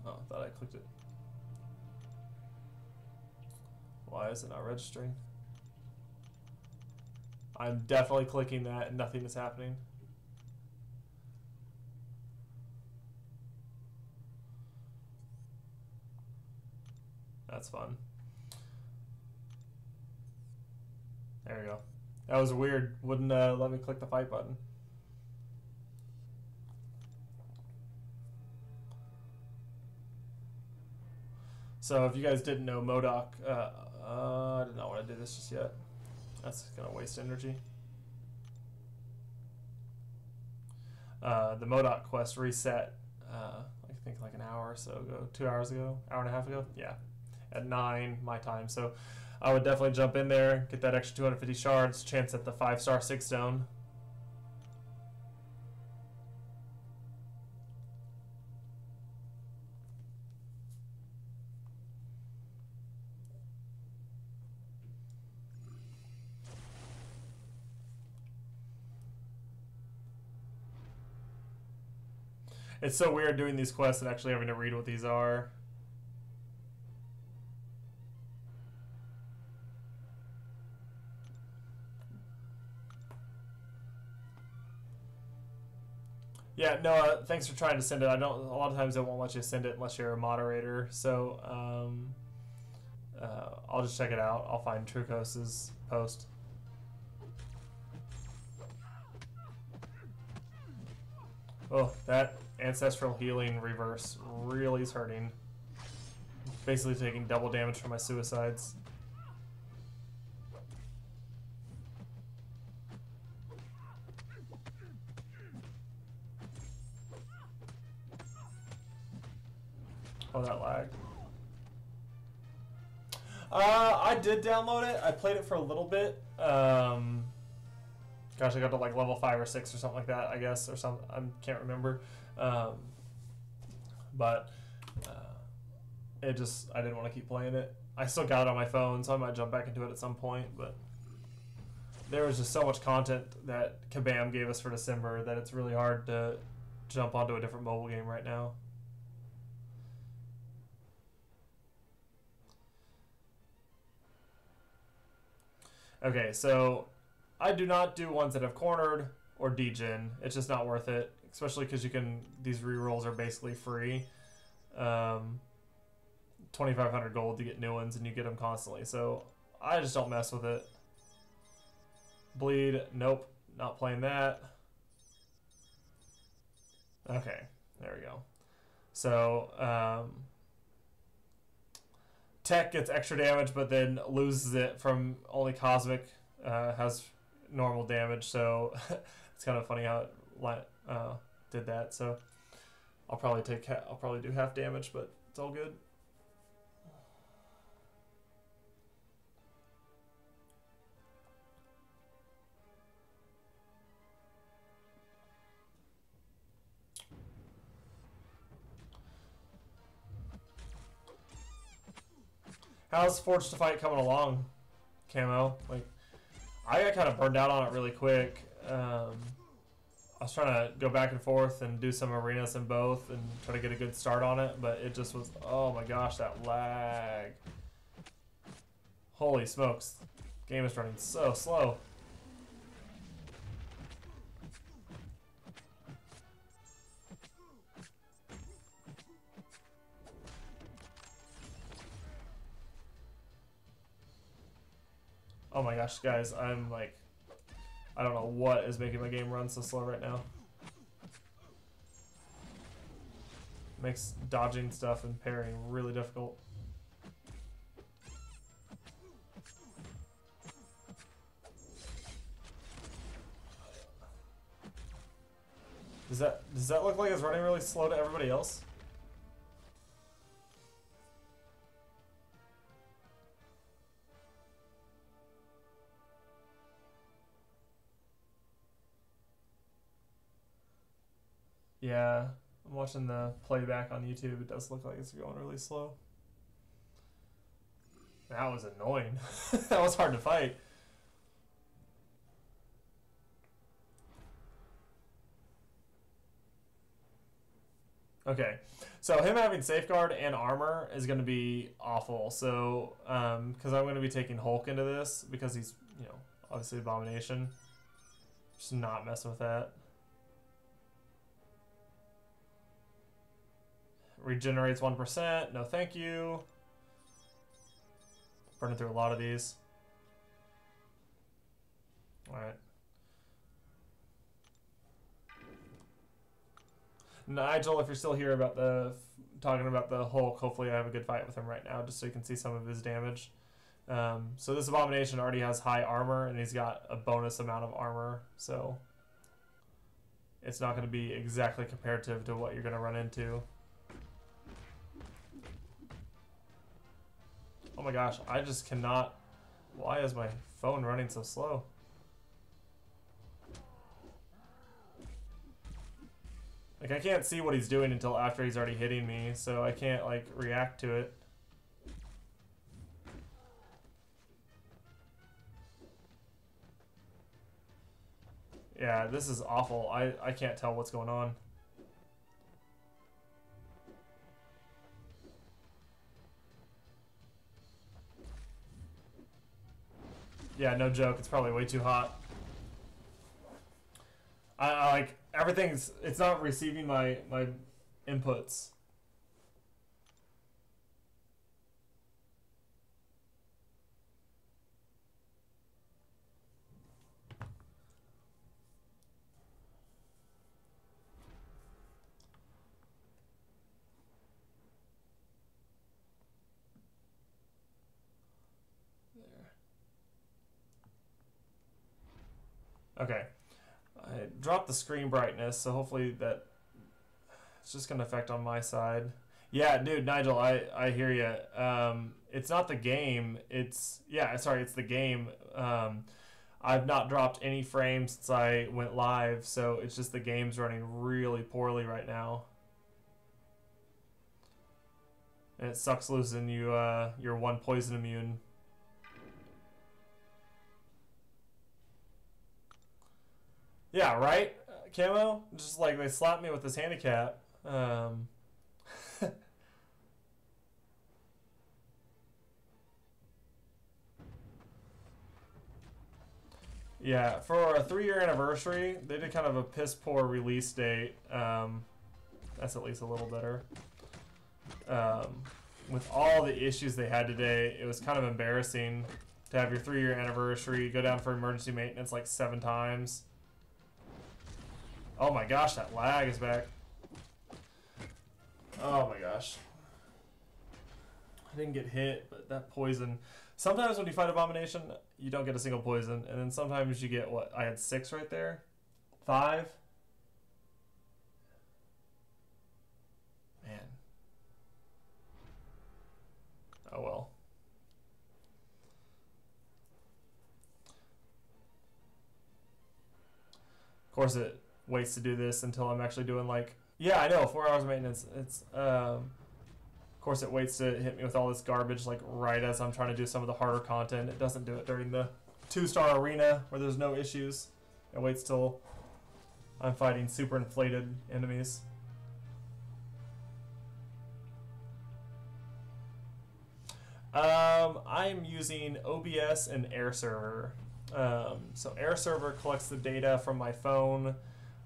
I thought I clicked it. Why is it not registering? I'm definitely clicking that and nothing is happening. That's fun. There we go. That was weird. Wouldn't let me click the fight button. So if you guys didn't know, MODOK, I did not want to do this just yet. That's gonna waste energy. The MODOK quest reset, I think like an hour or so ago, 2 hours ago, hour and a half ago, yeah, at 9 my time. So I would definitely jump in there, get that extra 250 shards, chance at the 5-star 6 stone. It's so weird doing these quests and actually having to read what these are. Yeah, no, thanks for trying to send it. A lot of times it won't let you send it unless you're a moderator. So I'll just check it out. I'll find True Coast's post. Oh, that Ancestral Healing reverse really is hurting. Basically taking double damage from my suicides. Oh, that lag. I did download it. I played it for a little bit. Gosh, I got to like level 5 or 6 or something like that, I guess, or something. I can't remember. But I didn't want to keep playing it. I still got it on my phone, so I might jump back into it at some point. But there was just so much content that Kabam gave us for December that it's really hard to jump onto a different mobile game right now. Okay, so I do not do ones that have cornered or degen. It's just not worth it, especially because these rerolls are basically free. 2,500 gold to get new ones, and you get them constantly. So I just don't mess with it. Bleed, nope, not playing that. Okay, there we go. So Tech gets extra damage, but then loses it from only Cosmic has normal damage. So it's kind of funny how it did that. So I'll probably do half damage, but it's all good. How's Forged to Fight coming along, Camo? Like, I got kind of burned out on it really quick. I was trying to go back and forth and do some arenas in both and try to get a good start on it, but it just was, oh my gosh, that lag. Holy smokes. Game is running so slow. Oh my gosh, guys, I'm like, I don't know what is making my game run so slow right now. Makes dodging stuff and parrying really difficult. Does that look like it's running really slow to everybody else? Yeah, I'm watching the playback on YouTube. It does look like it's going really slow. That was annoying. That was hard to fight. Okay, so him having safeguard and armor is going to be awful. So, because I'm going to be taking Hulk into this because he's, you know, obviously Abomination. Just not messing with that. Regenerates 1%. No, thank you. Burning through a lot of these. Alright. Nigel, if you're still here about talking about the Hulk, hopefully I have a good fight with him right now, just so you can see some of his damage. So this Abomination already has high armor, and he's got a bonus amount of armor, so it's not going to be exactly comparative to what you're going to run into. Oh my gosh, I just cannot... Why is my phone running so slow? Like, I can't see what he's doing until after he's already hitting me, so I can't, like, react to it. Yeah, this is awful. I can't tell what's going on. Yeah, no joke. It's probably way too hot. I like everything's. It's not receiving my inputs. Okay. I dropped the screen brightness, so hopefully that it's just going to affect on my side. Yeah, dude, Nigel, I hear you. It's not the game. It's the game. I've not dropped any frames since I went live, so it's just the game's running really poorly right now. And it sucks losing you your one poison immune. Yeah, right? Camo? Just like they slapped me with this handicap. Yeah, for a 3-year anniversary, they did kind of a piss poor release date. That's at least a little better. With all the issues they had today, it was kind of embarrassing to have your 3-year anniversary, go down for emergency maintenance like 7 times. Oh my gosh, that lag is back. Oh my gosh. I didn't get hit, but that poison... Sometimes when you fight Abomination, you don't get a single poison, and then sometimes you get, what, I had 6 right there? 5? Man. Oh well. Of course it waits to do this until I'm actually doing like... Yeah, I know, 4 hours of maintenance. It's, Of course, it waits to hit me with all this garbage like right as I'm trying to do some of the harder content. It doesn't do it during the 2-star arena where there's no issues. It waits till I'm fighting super inflated enemies. I'm using OBS and Air Server. So Air Server collects the data from my phone.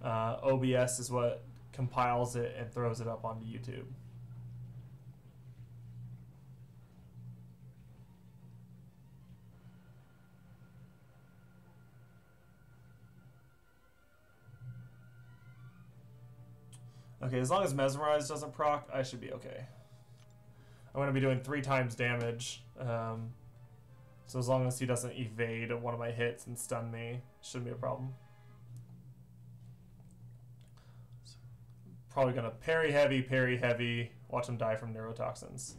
OBS is what compiles it and throws it up onto YouTube. Okay, as long as Mesmerize doesn't proc, I should be okay. I'm going to be doing 3 times damage. So as long as he doesn't evade one of my hits and stun me, shouldn't be a problem. Probably going to parry heavy, watch him die from neurotoxins.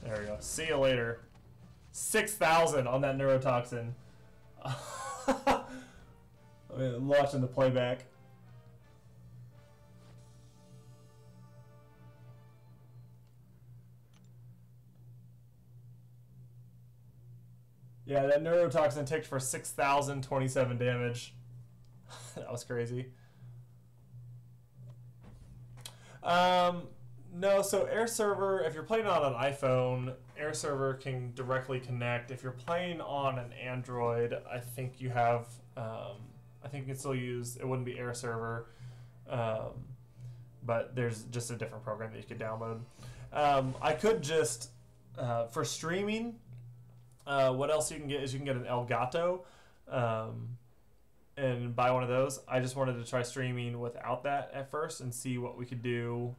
There we go. See you later. 6,000 on that neurotoxin. I'm watching the playback. Yeah, that neurotoxin ticked for 6,027 damage. That was crazy. No, so Air Server, if you're playing on an iPhone, Air Server can directly connect. If you're playing on an Android, I think you have, I think you can still use, it wouldn't be Air Server, but there's just a different program that you could download. I could just, for streaming, what else you can get is you can get an Elgato, and buy one of those. I just wanted to try streaming without that at first and see what we could do.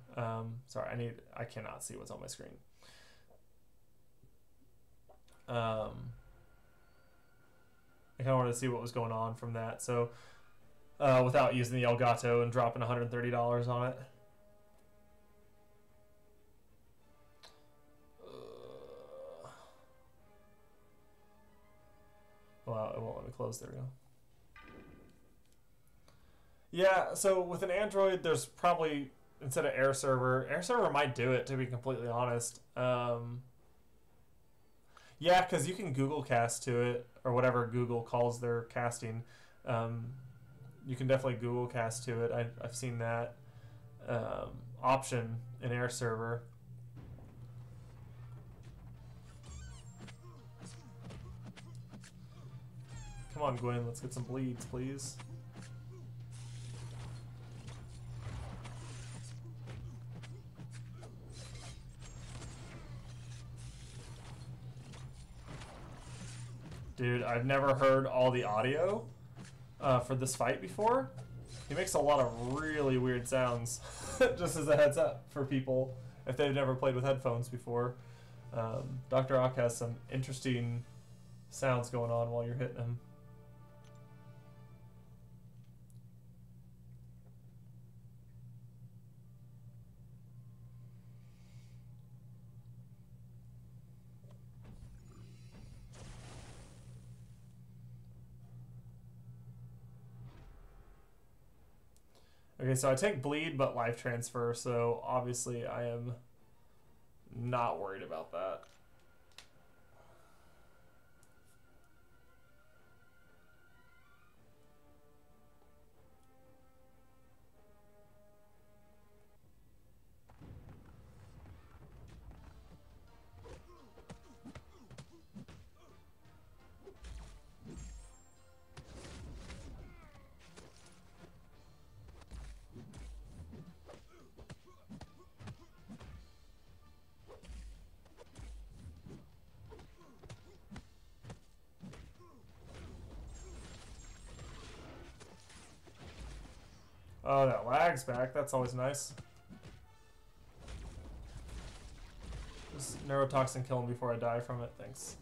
Sorry, I cannot see what's on my screen. I kind of wanted to see what was going on from that. So without using the Elgato and dropping $130 on it. Well, it won't let me close. There we go. Yeah, so with an Android, there's probably, instead of Air Server might do it, to be completely honest. Yeah, because you can Google Cast to it, or whatever Google calls their casting. You can definitely Google Cast to it. I've seen that option in Air Server. Come on, Gwen, let's get some bleeds, please. Dude, I've never heard all the audio for this fight before. He makes a lot of really weird sounds, just as a heads up for people if they've never played with headphones before. Dr. Ock has some interesting sounds going on while you're hitting him. Okay, so I take bleed but life transfer, so obviously I am not worried about that. Oh, that lag's back. That's always nice. Just neurotoxin kill him before I die from it. Thanks.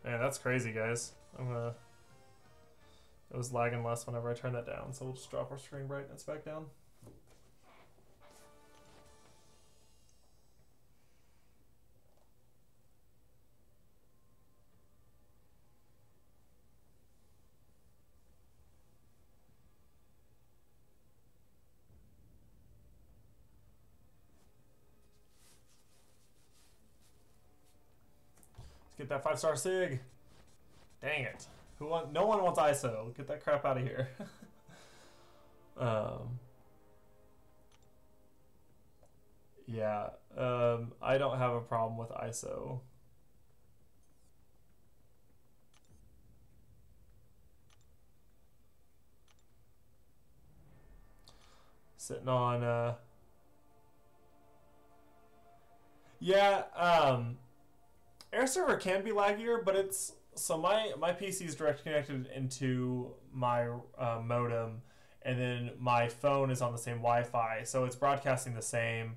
Man, that's crazy, guys. It was lagging less whenever I turned that down, so we'll just drop our screen brightness back down. get that 5-star SIG. Dang it. No one wants ISO. Get that crap out of here. Yeah. I don't have a problem with ISO. Sitting on yeah, Air server can be laggier, but it's so my PC is direct connected into my modem, and then my phone is on the same Wi-Fi, so it's broadcasting the same.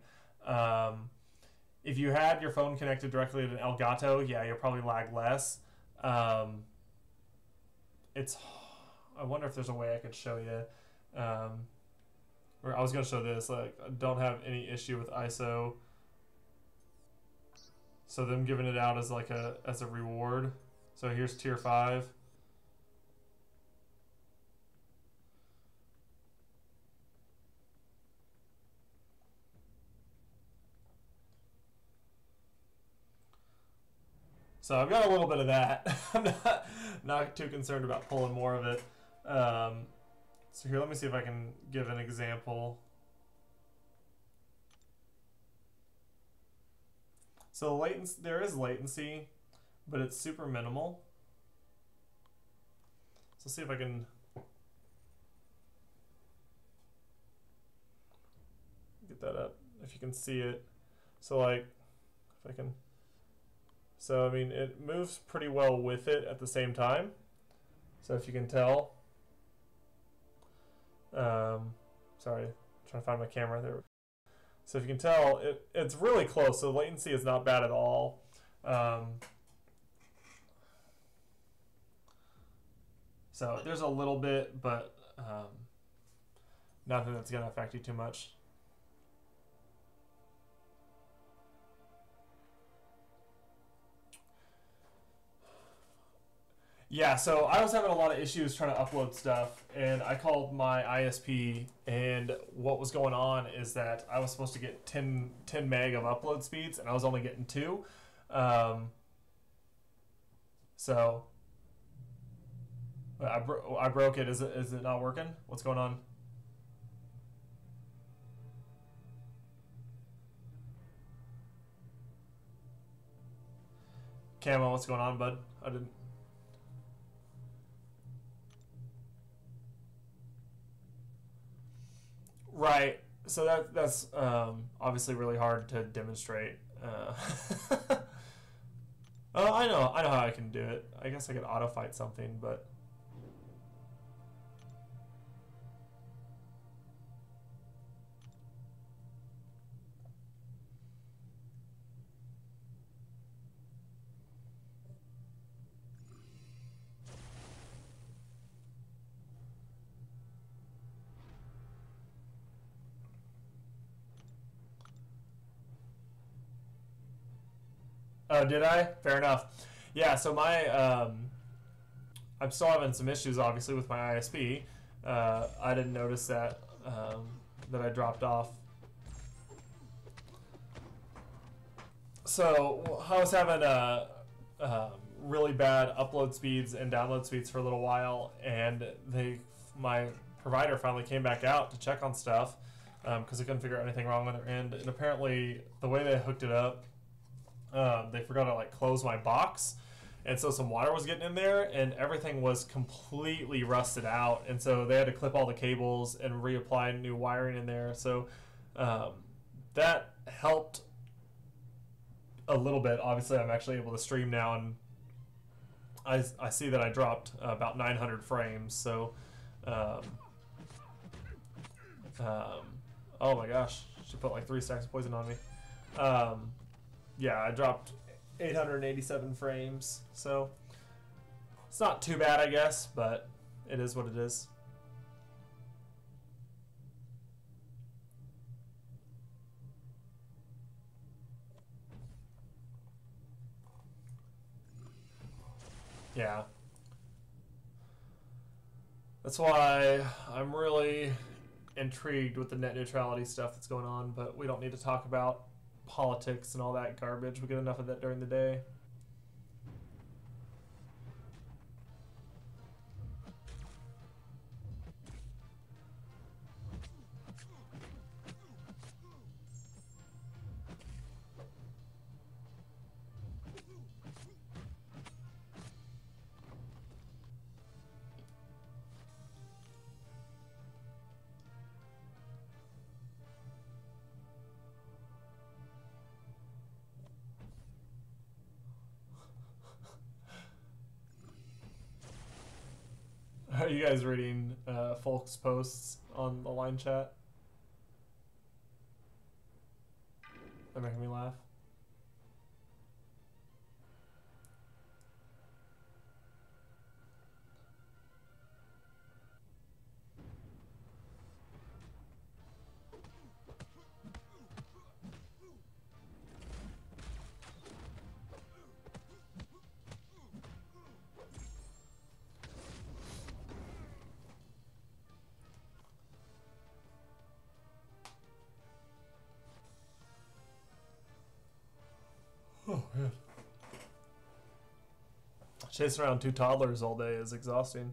If you had your phone connected directly to an Elgato, yeah, you'll probably lag less. It's I wonder if there's a way I could show you. Or I was gonna show this. Like, I don't have any issue with ISO. So them giving it out as like a reward. So here's tier 5. So I've got a little bit of that. I'm not too concerned about pulling more of it. So here, let me see if I can give an example. So latency, there is latency, but it's super minimal. So see if I can get that up, if you can see it. So like, if I can, so I mean, it moves pretty well with it at the same time. So if you can tell, sorry, I'm trying to find my camera there. So if you can tell, it's really close. So the latency is not bad at all. So there's a little bit, but nothing that's going to affect you too much. Yeah, so I was having a lot of issues trying to upload stuff, and I called my ISP, and what was going on is that I was supposed to get 10 meg of upload speeds, and I was only getting 2. So I broke it. Is it not working? What's going on? Camo, what's going on, bud? I didn't. Right. So that's obviously really hard to demonstrate. Oh, I know how I can do it. I guess I could auto fight something, but oh, did I? Fair enough. Yeah, so my I'm still having some issues, obviously, with my ISP. I didn't notice that that I dropped off. So I was having really bad upload speeds and download speeds for a little while, and my provider finally came back out to check on stuff because they couldn't figure out anything wrong on their end. And apparently, the way they hooked it up, they forgot to like close my box, and so some water was getting in there, and everything was completely rusted out, and so they had to clip all the cables and reapply new wiring in there. So that helped a little bit. Obviously, I'm actually able to stream now, and I see that I dropped about 900 frames. So oh my gosh, she put like 3 stacks of poison on me. Yeah, I dropped 887 frames, so it's not too bad, I guess, but it is what it is. Yeah. That's why I'm really intrigued with the net neutrality stuff that's going on, but we don't need to talk about politics and all that garbage. We get enough of that during the day. you guys reading folks' posts on the line chat? They're making me laugh. Oh, man. Chasing around two toddlers all day is exhausting.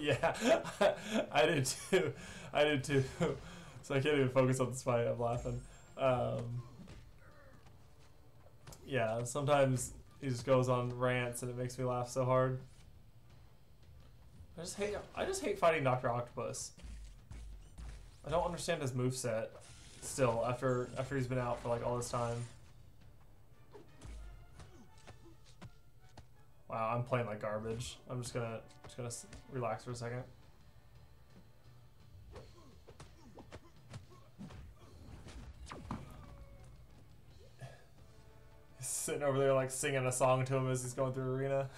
Yeah, I did too. I did too. So I can't even focus on this fight. I'm laughing. Yeah, sometimes he just goes on rants and it makes me laugh so hard. I just hate fighting Dr. Octopus. I don't understand his moveset still after he's been out for like all this time. Wow, I'm playing like garbage. I'm just gonna relax for a second. He's sitting over there like singing a song to him as he's going through arena.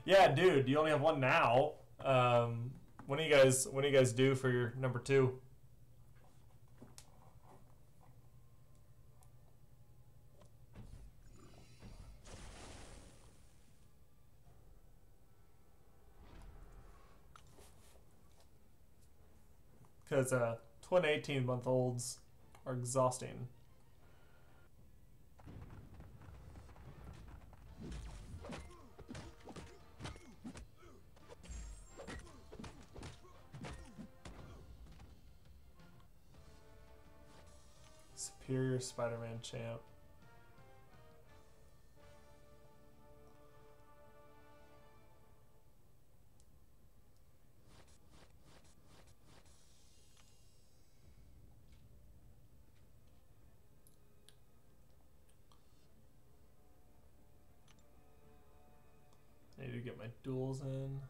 Yeah, dude, you only have one now. When do you guys do for your number 2? Because 18-month-olds are exhausting. Superior Spider-Man champ. I need to get my duels in.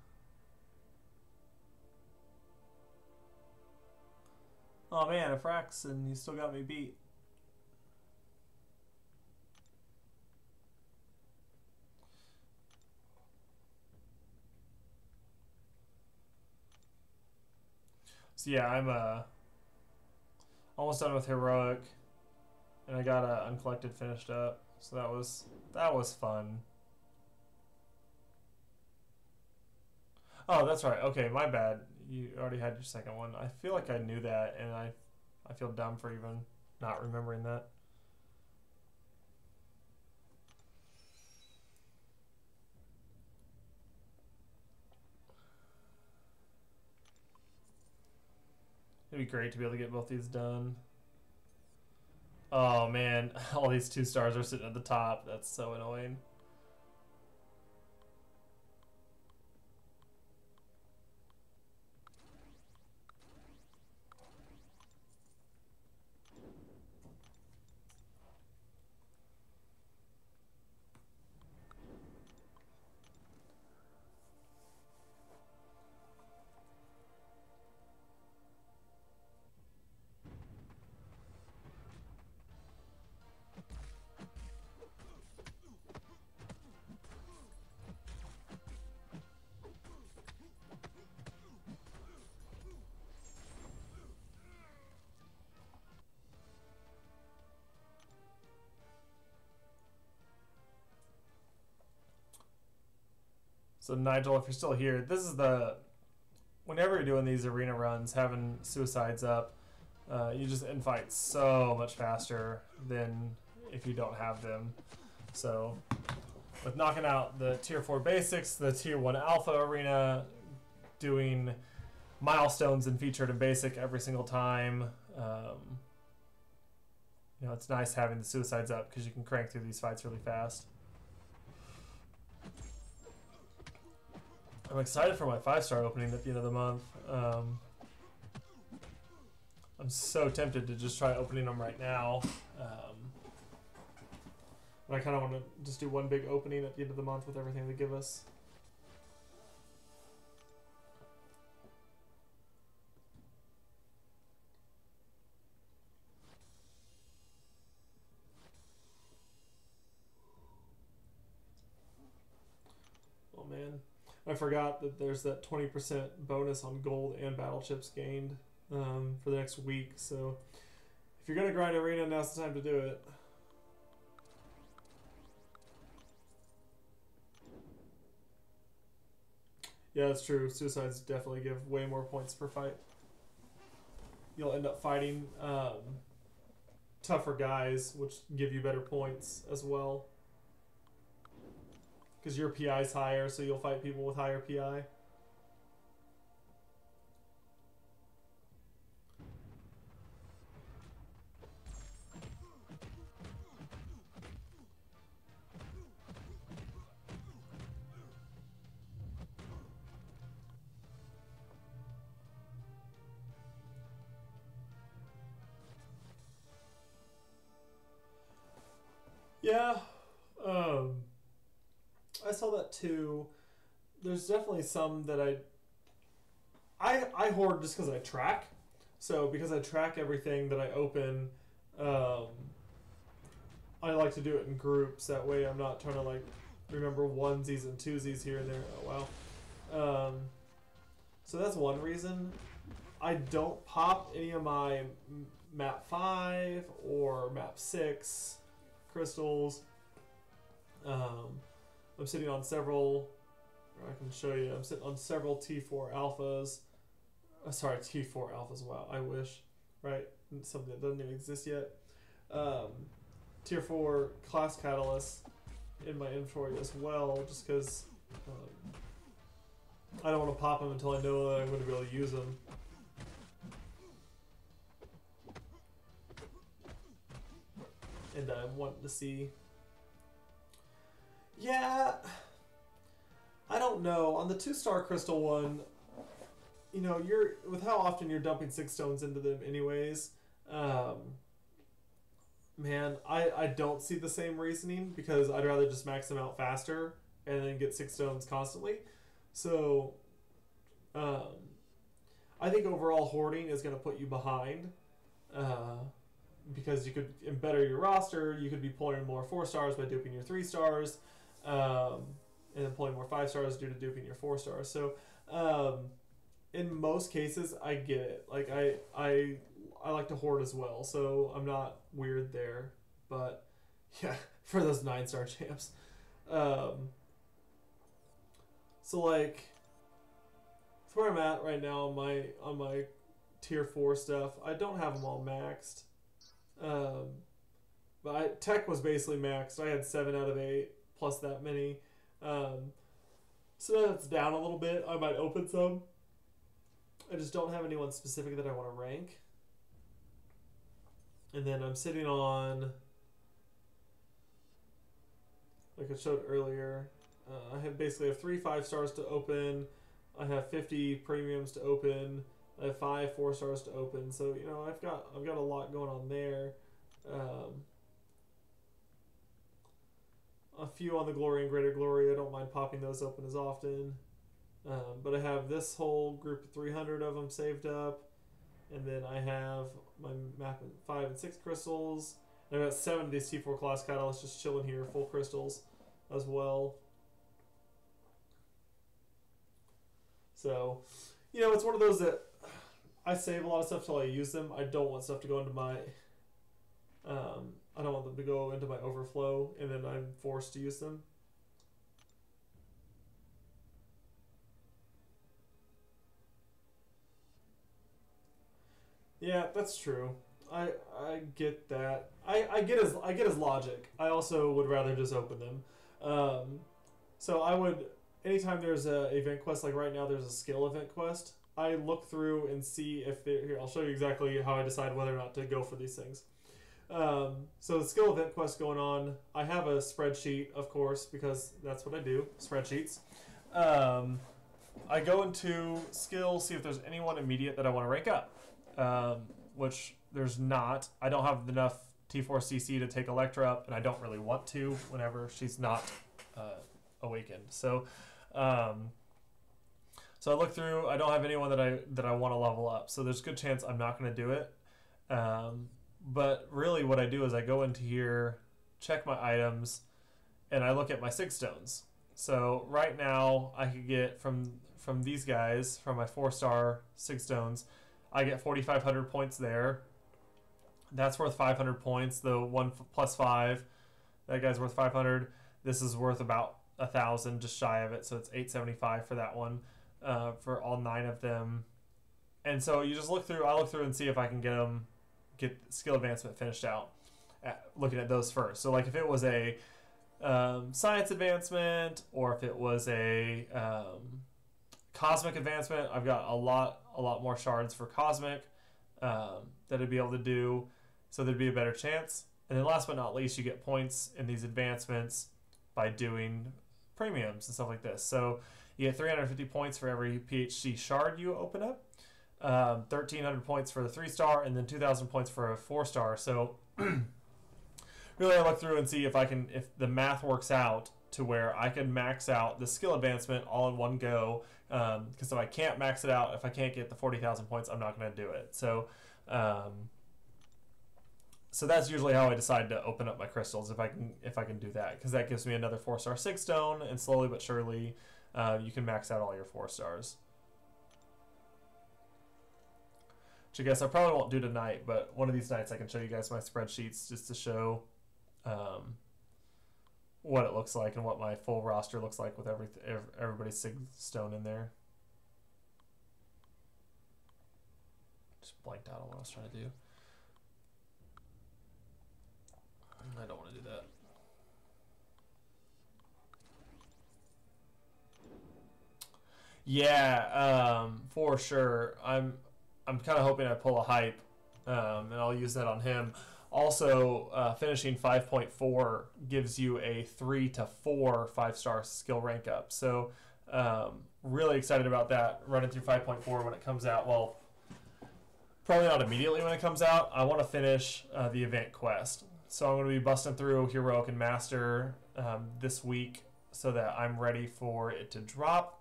Oh man, if Fraxon, you still got me beat. So yeah, I'm almost done with Heroic, and I got Uncollected finished up. So that was fun. Oh, that's right. Okay, my bad. You already had your second one. I feel like I knew that, and I feel dumb for even not remembering that. It'd be great to be able to get both these done. Oh man, all these 2 stars are sitting at the top. That's so annoying. So Nigel, if you're still here, this is whenever you're doing these arena runs, having suicides up, you just end fights so much faster than if you don't have them. So with knocking out the tier 4 basics, the tier 1 alpha arena, doing milestones and featured and basic every single time, you know, it's nice having the suicides up because you can crank through these fights really fast. I'm excited for my 5-star opening at the end of the month. I'm so tempted to just try opening them right now. But I kind of want to just do one big opening at the end of the month with everything they give us. Oh man, I forgot that there's that 20% bonus on gold and battle chips gained for the next week. So if you're gonna grind arena, now's the time to do it. Yeah, that's true. Suicides definitely give way more points per fight. You'll end up fighting tougher guys, which give you better points as well. Because your PI is higher, so you'll fight people with higher PI. Yeah, I saw that too. There's definitely some that I hoard just because I track. So because I track everything that I open, I like to do it in groups. That way I'm not trying to like remember onesies and twosies here and there. Oh wow. So that's one reason. I don't pop any of my map 5 or map 6 crystals. I'm sitting on several, or I can show you, I'm sitting on several T4 alphas. Sorry, T4 alphas, wow, I wish, right? Something that doesn't even exist yet. Tier 4 class catalysts in my inventory as well, just because I don't want to pop them until I know that I'm going to be able to use them. And I want to see. Yeah, I don't know. On the 2-star crystal one, you know, you're with how often you're dumping 6 stones into them anyways. Man, I don't see the same reasoning because I'd rather just max them out faster and then get 6 stones constantly. So, I think overall hoarding is going to put you behind. Because you could better your roster, you could be pulling more 4 stars by duping your 3 stars, and then pulling more 5 stars due to duping your 4 stars. So, in most cases, I get it. Like I like to hoard as well, so I'm not weird there. But yeah, for those 9-star champs, so like, that's where I'm at right now on my tier 4 stuff. I don't have them all maxed. But tech was basically maxed. I had 7 out of 8 plus that many. So that's down a little bit. I might open some. I just don't have anyone specific that I want to rank. And then I'm sitting on, like I showed earlier, I have basically 3 5-stars to open. I have 50 premiums to open. I have 5 4-stars to open. So you know I've got a lot going on there. A few on the Glory and Greater Glory. I don't mind popping those open as often. But I have this whole group of 300 of them saved up. And then I have my map 5 and 6 crystals. And I've got 7 of these T4 class catalysts just chilling here, full crystals as well. So, you know, it's one of those that I save a lot of stuff till I use them. I don't want stuff to go into my I don't want them to go into my overflow and then I'm forced to use them. Yeah, that's true. I get that. I get his logic. I also would rather just open them. So I would, anytime there's a event quest, like right now there's a skill event quest, I look through and see if here I'll show you exactly how I decide whether or not to go for these things. So the skill event quest going on. I have a spreadsheet, of course, because that's what I do, spreadsheets. I go into skill, see if there's anyone immediate that I want to rank up, which there's not. I don't have enough T4CC to take Electra up, and I don't really want to whenever she's not awakened. So I look through. I don't have anyone that I want to level up, so there's a good chance I'm not going to do it. But really what I do is I go into here, check my items, and I look at my 6 stones. So right now I could get from these guys, from my 4-star 6 stones, I get 4,500 points there. That's worth 500 points. The 1 plus 5, that guy's worth 500. This is worth about 1,000, just shy of it. So it's 875 for that one, for all 9 of them. And so you just look through. I look through and see if I can get skill advancement finished out. Looking at those first. So like if it was a science advancement, or if it was a cosmic advancement, I've got a lot more shards for cosmic that I'd be able to do, so there'd be a better chance. And then last but not least, you get points in these advancements by doing premiums and stuff like this. So you get 350 points for every PHC shard you open up, 1,300 points for the 3-star, and then 2,000 points for a 4-star. So really I look through and see if the math works out to where I can max out the skill advancement all in one go. Because if I can't max it out, if I can't get the 40,000 points, I'm not going to do it. So so that's usually how I decide to open up my crystals, if I can do that, because that gives me another 4-star 6 stone, and slowly but surely you can max out all your 4-stars. Which I guess I probably won't do tonight, but one of these nights I can show you guys my spreadsheets just to show what it looks like and what my full roster looks like with everybody's 6 stone in there. Just blanked out on what I was trying to do. I don't want to do that. Yeah, for sure. I'm kind of hoping I pull a hype, and I'll use that on him. Also, finishing 5.4 gives you a 3 to 4 5-star skill rank up. So, really excited about that. Running through 5.4 when it comes out. Well, probably not immediately when it comes out. I want to finish the event quest. So I'm going to be busting through Heroic and Master this week so that I'm ready for it to drop.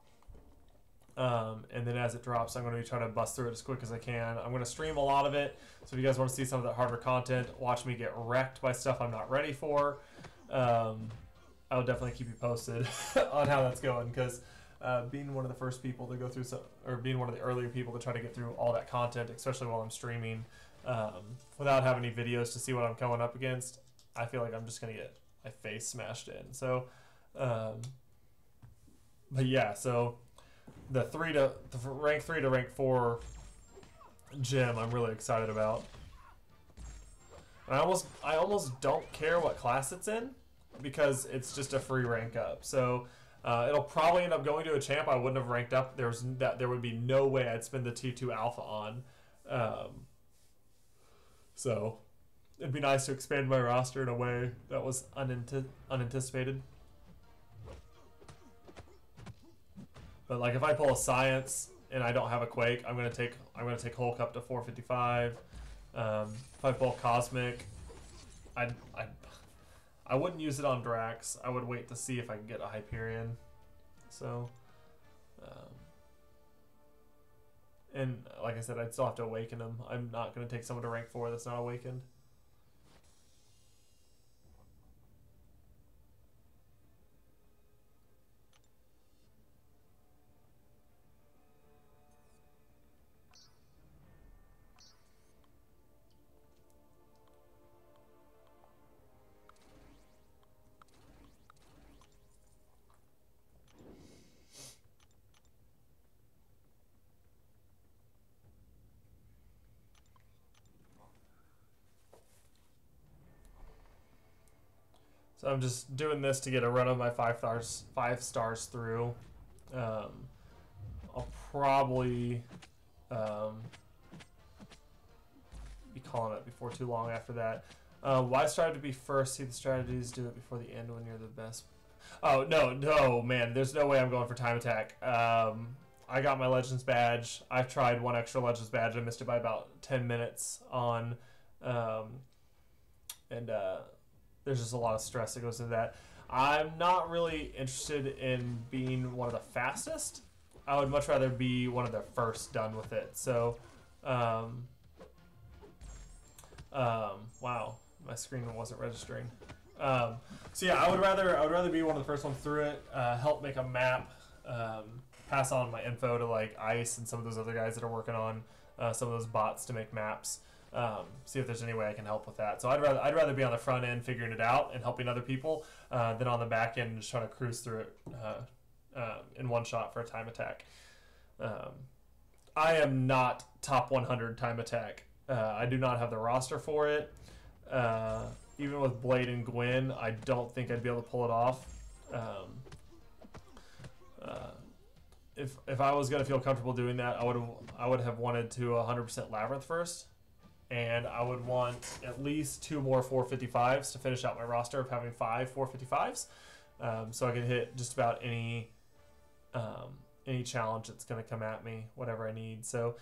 And then as it drops, I'm going to be trying to bust through it as quick as I can. I'm going to stream a lot of it, so if you guys want to see some of that harder content, watch me get wrecked by stuff I'm not ready for. I'll definitely keep you posted on how that's going, because being one of the first people to go through, or being one of the earlier people to try to get through all that content, especially while I'm streaming, without having any videos to see what I'm coming up against, I feel like I'm just going to get my face smashed in. So, but yeah, so the rank 3 to rank 4 gym I'm really excited about. And I almost don't care what class it's in, because it's just a free rank up. So it'll probably end up going to a champ I wouldn't have ranked up. There would be no way I'd spend the T2 alpha on. So it'd be nice to expand my roster in a way that was unanticipated. But like if I pull a science and I don't have a Quake, I'm gonna take Hulk up to 455. If I pull Cosmic, I wouldn't use it on Drax. I would wait to see if I can get a Hyperion. So, and like I said, I'd still have to awaken him. I'm not gonna take someone to rank 4 that's not awakened. So I'm just doing this to get a run of my 5 stars through. I'll probably be calling it before too long after that. Why strive to be first? See the strategies. Do it before the end when you're the best. Oh, no, man. There's no way I'm going for time attack. I got my Legends badge. I've tried one extra Legends badge. I missed it by about 10 minutes on... there's just a lot of stress that goes into that. I'm not really interested in being one of the fastest. I would much rather be one of the first done with it. So, wow, my screen wasn't registering. So yeah, I would rather be one of the first ones through it. Help make a map. Pass on my info to like Ice and some of those other guys that are working on some of those bots to make maps. See if there's any way I can help with that. So I'd rather be on the front end figuring it out and helping other people than on the back end just trying to cruise through it in one shot for a time attack. I am not top 100 time attack. I do not have the roster for it. Even with Blade and Gwen, I don't think I'd be able to pull it off. If I was gonna feel comfortable doing that, I would have wanted to 100% Labyrinth first. And I would want at least 2 more 455s to finish out my roster of having 5 455s. So I can hit just about any challenge that's going to come at me, whatever I need. So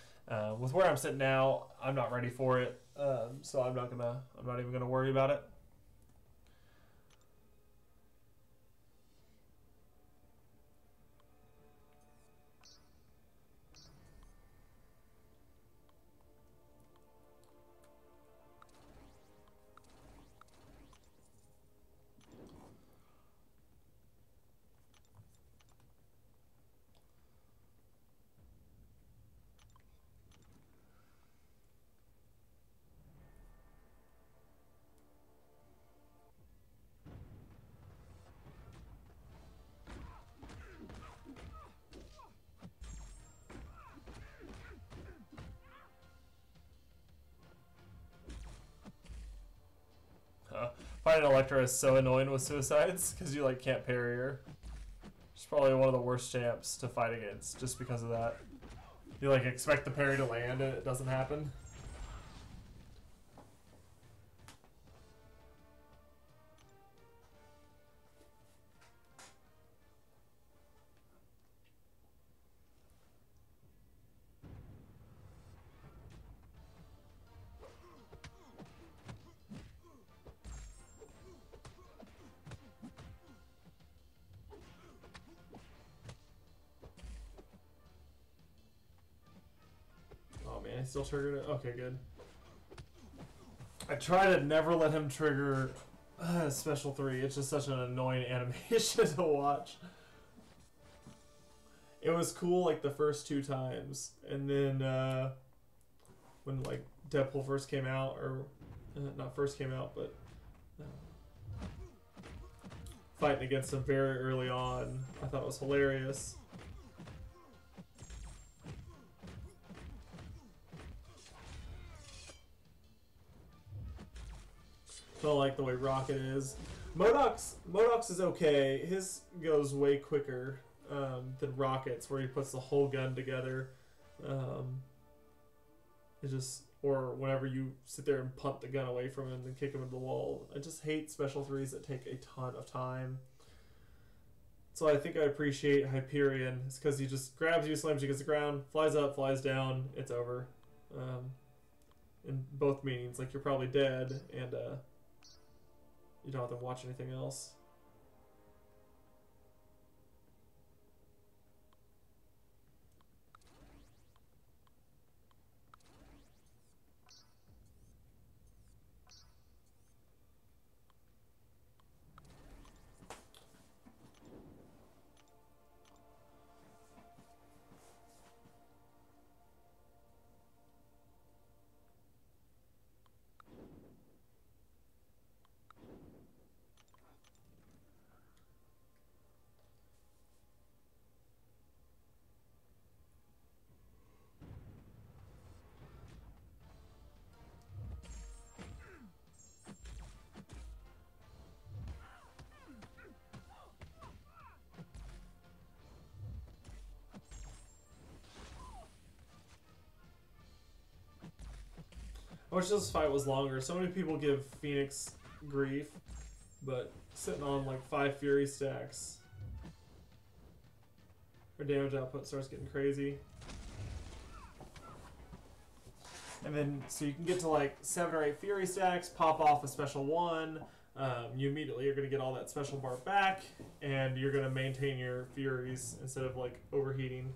with where I'm sitting now, I'm not ready for it. So I'm not even gonna worry about it. Fighting Electra is so annoying with suicides because you like can't parry her. She's probably one of the worst champs to fight against just because of that. You like expect the parry to land and it doesn't happen. I still triggered it? Okay, good. I try to never let him trigger Special 3. It's just such an annoying animation to watch. It was cool like the first 2 times. And then when like Deadpool first came out, or not first came out, but fighting against him very early on, I thought it was hilarious. I don't like the way Rocket is. Modoc's is okay. His goes way quicker than Rocket's, where he puts the whole gun together. It just, or whenever you sit there and punt the gun away from him and kick him into the wall. I just hate Special 3s that take a ton of time. So I think I appreciate Hyperion. It's because he just grabs you, slams you against the ground, flies up, flies down, it's over. In both meanings, like you're probably dead, and you don't have to watch anything else. I wish this fight was longer. So many people give Phoenix grief, but sitting on like 5 Fury stacks, her damage output starts getting crazy. And then, so you can get to like 7 or 8 Fury stacks, pop off a special 1. You immediately are going to get all that special bar back, and you're going to maintain your Furies instead of like overheating.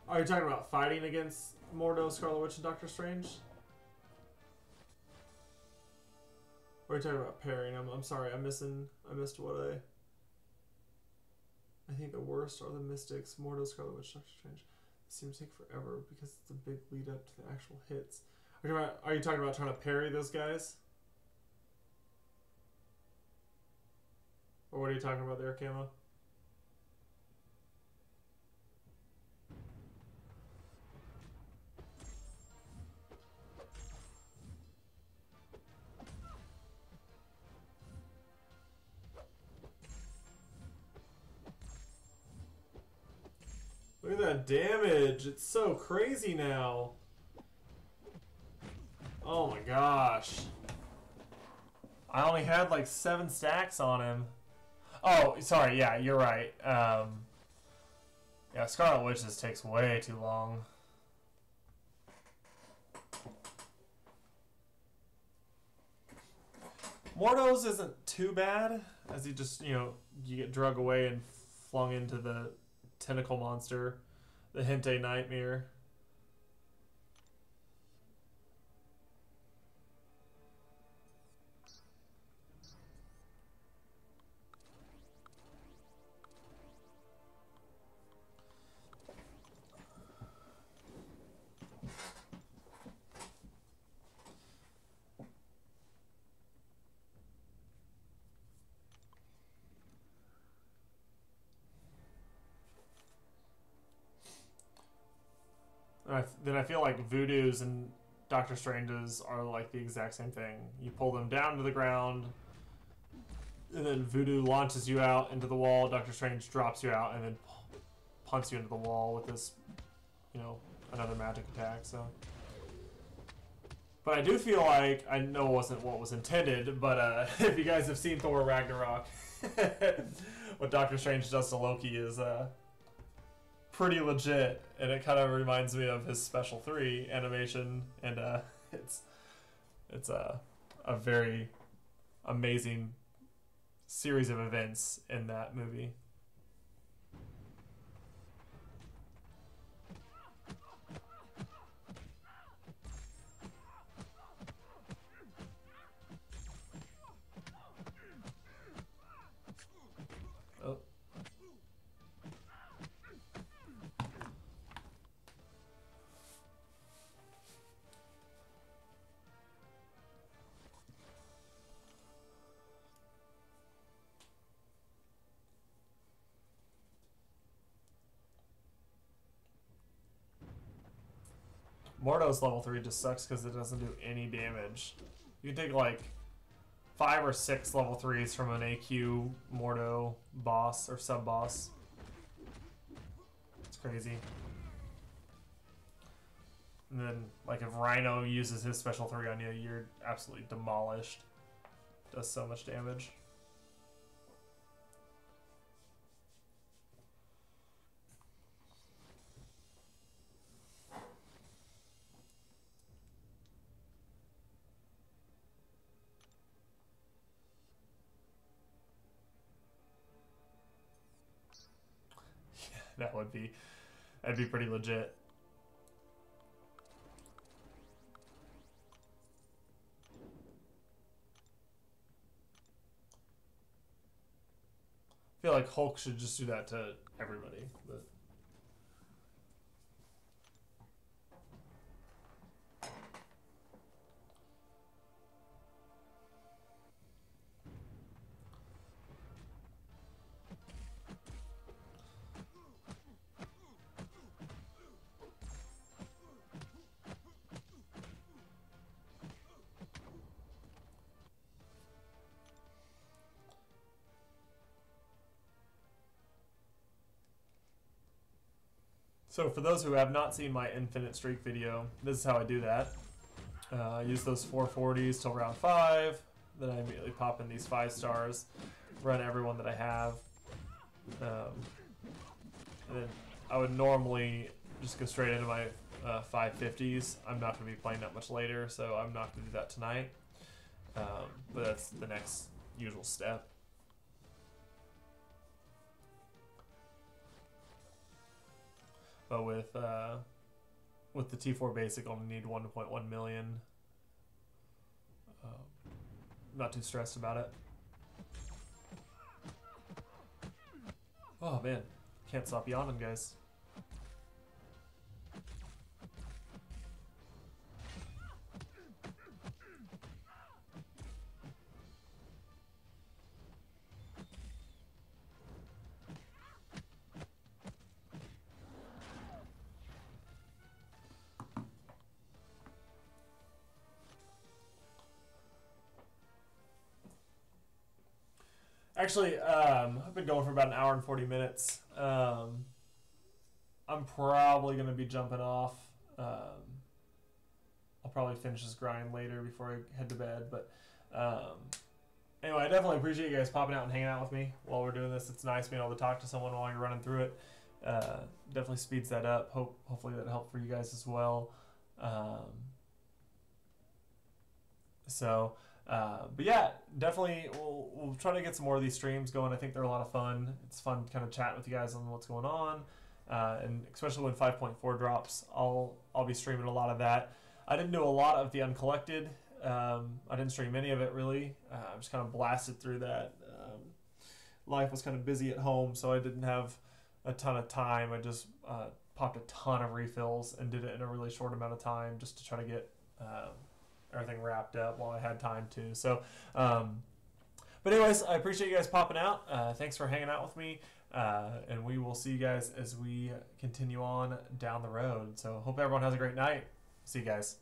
Are you talking about fighting against Mordo, Scarlet Witch, and Doctor Strange? Or are you talking about pairing? I'm sorry, I missed what I think the worst are the Mystics, Mordo, Scarlet Witch, Doctor Strange. It seems to take forever because it's a big lead up to the actual hits. Are you talking about trying to parry those guys? Or what are you talking about there, Camo? Look at that damage. It's so crazy now. Oh my gosh. I only had like 7 stacks on him. Oh, sorry. Yeah, you're right. Yeah, Scarlet Witch just takes way too long. Mordo's isn't too bad, as he just, you get drug away and flung into the tentacle monster, the Hente Nightmare. Then I feel like Voodoo's and Doctor Strange's are like the exact same thing. You pull them down to the ground, and then Voodoo launches you out into the wall. Doctor Strange drops you out and then punts you into the wall with this, another magic attack. So, but I do feel like, I know it wasn't what was intended, but if you guys have seen Thor Ragnarok, what Doctor Strange does to Loki is pretty legit, and it kind of reminds me of his Special 3 animation, and it's a very amazing series of events in that movie. Mordo's level 3 just sucks because it doesn't do any damage. You can take like 5 or 6 level 3s from an AQ Mordo boss or sub-boss. It's crazy. And then, like, if Rhino uses his special 3 on you, you're absolutely demolished. Does so much damage. That'd be pretty legit. I feel like Hulk should just do that to everybody, but So for those who have not seen my infinite streak video, this is how I do that. I use those 440s till round 5, then I immediately pop in these 5 stars, run everyone that I have, and then I would normally just go straight into my 550s. I'm not going to be playing that much later, so I'm not going to do that tonight, but that's the next usual step. But with the T4 basic, I'll need 1.1 million. Not too stressed about it. Oh man, can't stop yawning, guys. Actually, I've been going for about an hour and 40 minutes. I'm probably going to be jumping off. I'll probably finish this grind later before I head to bed. But anyway, I definitely appreciate you guys popping out and hanging out with me while we're doing this. It's nice being able to talk to someone while you're running through it. Definitely speeds that up. Hopefully that helped for you guys as well. But yeah, definitely we'll try to get some more of these streams going. I think they're a lot of fun. It's fun kind of chatting with you guys on what's going on, and especially when 5.4 drops, I'll be streaming a lot of that. I didn't do a lot of the Uncollected. I didn't stream any of it really. I just kind of blasted through that. Life was kind of busy at home, so I didn't have a ton of time. I just popped a ton of refills and did it in a really short amount of time just to try to get everything wrapped up while I had time to. So, but anyways, I appreciate you guys popping out. Thanks for hanging out with me, and we will see you guys as we continue on down the road. So hope everyone has a great night. See you guys.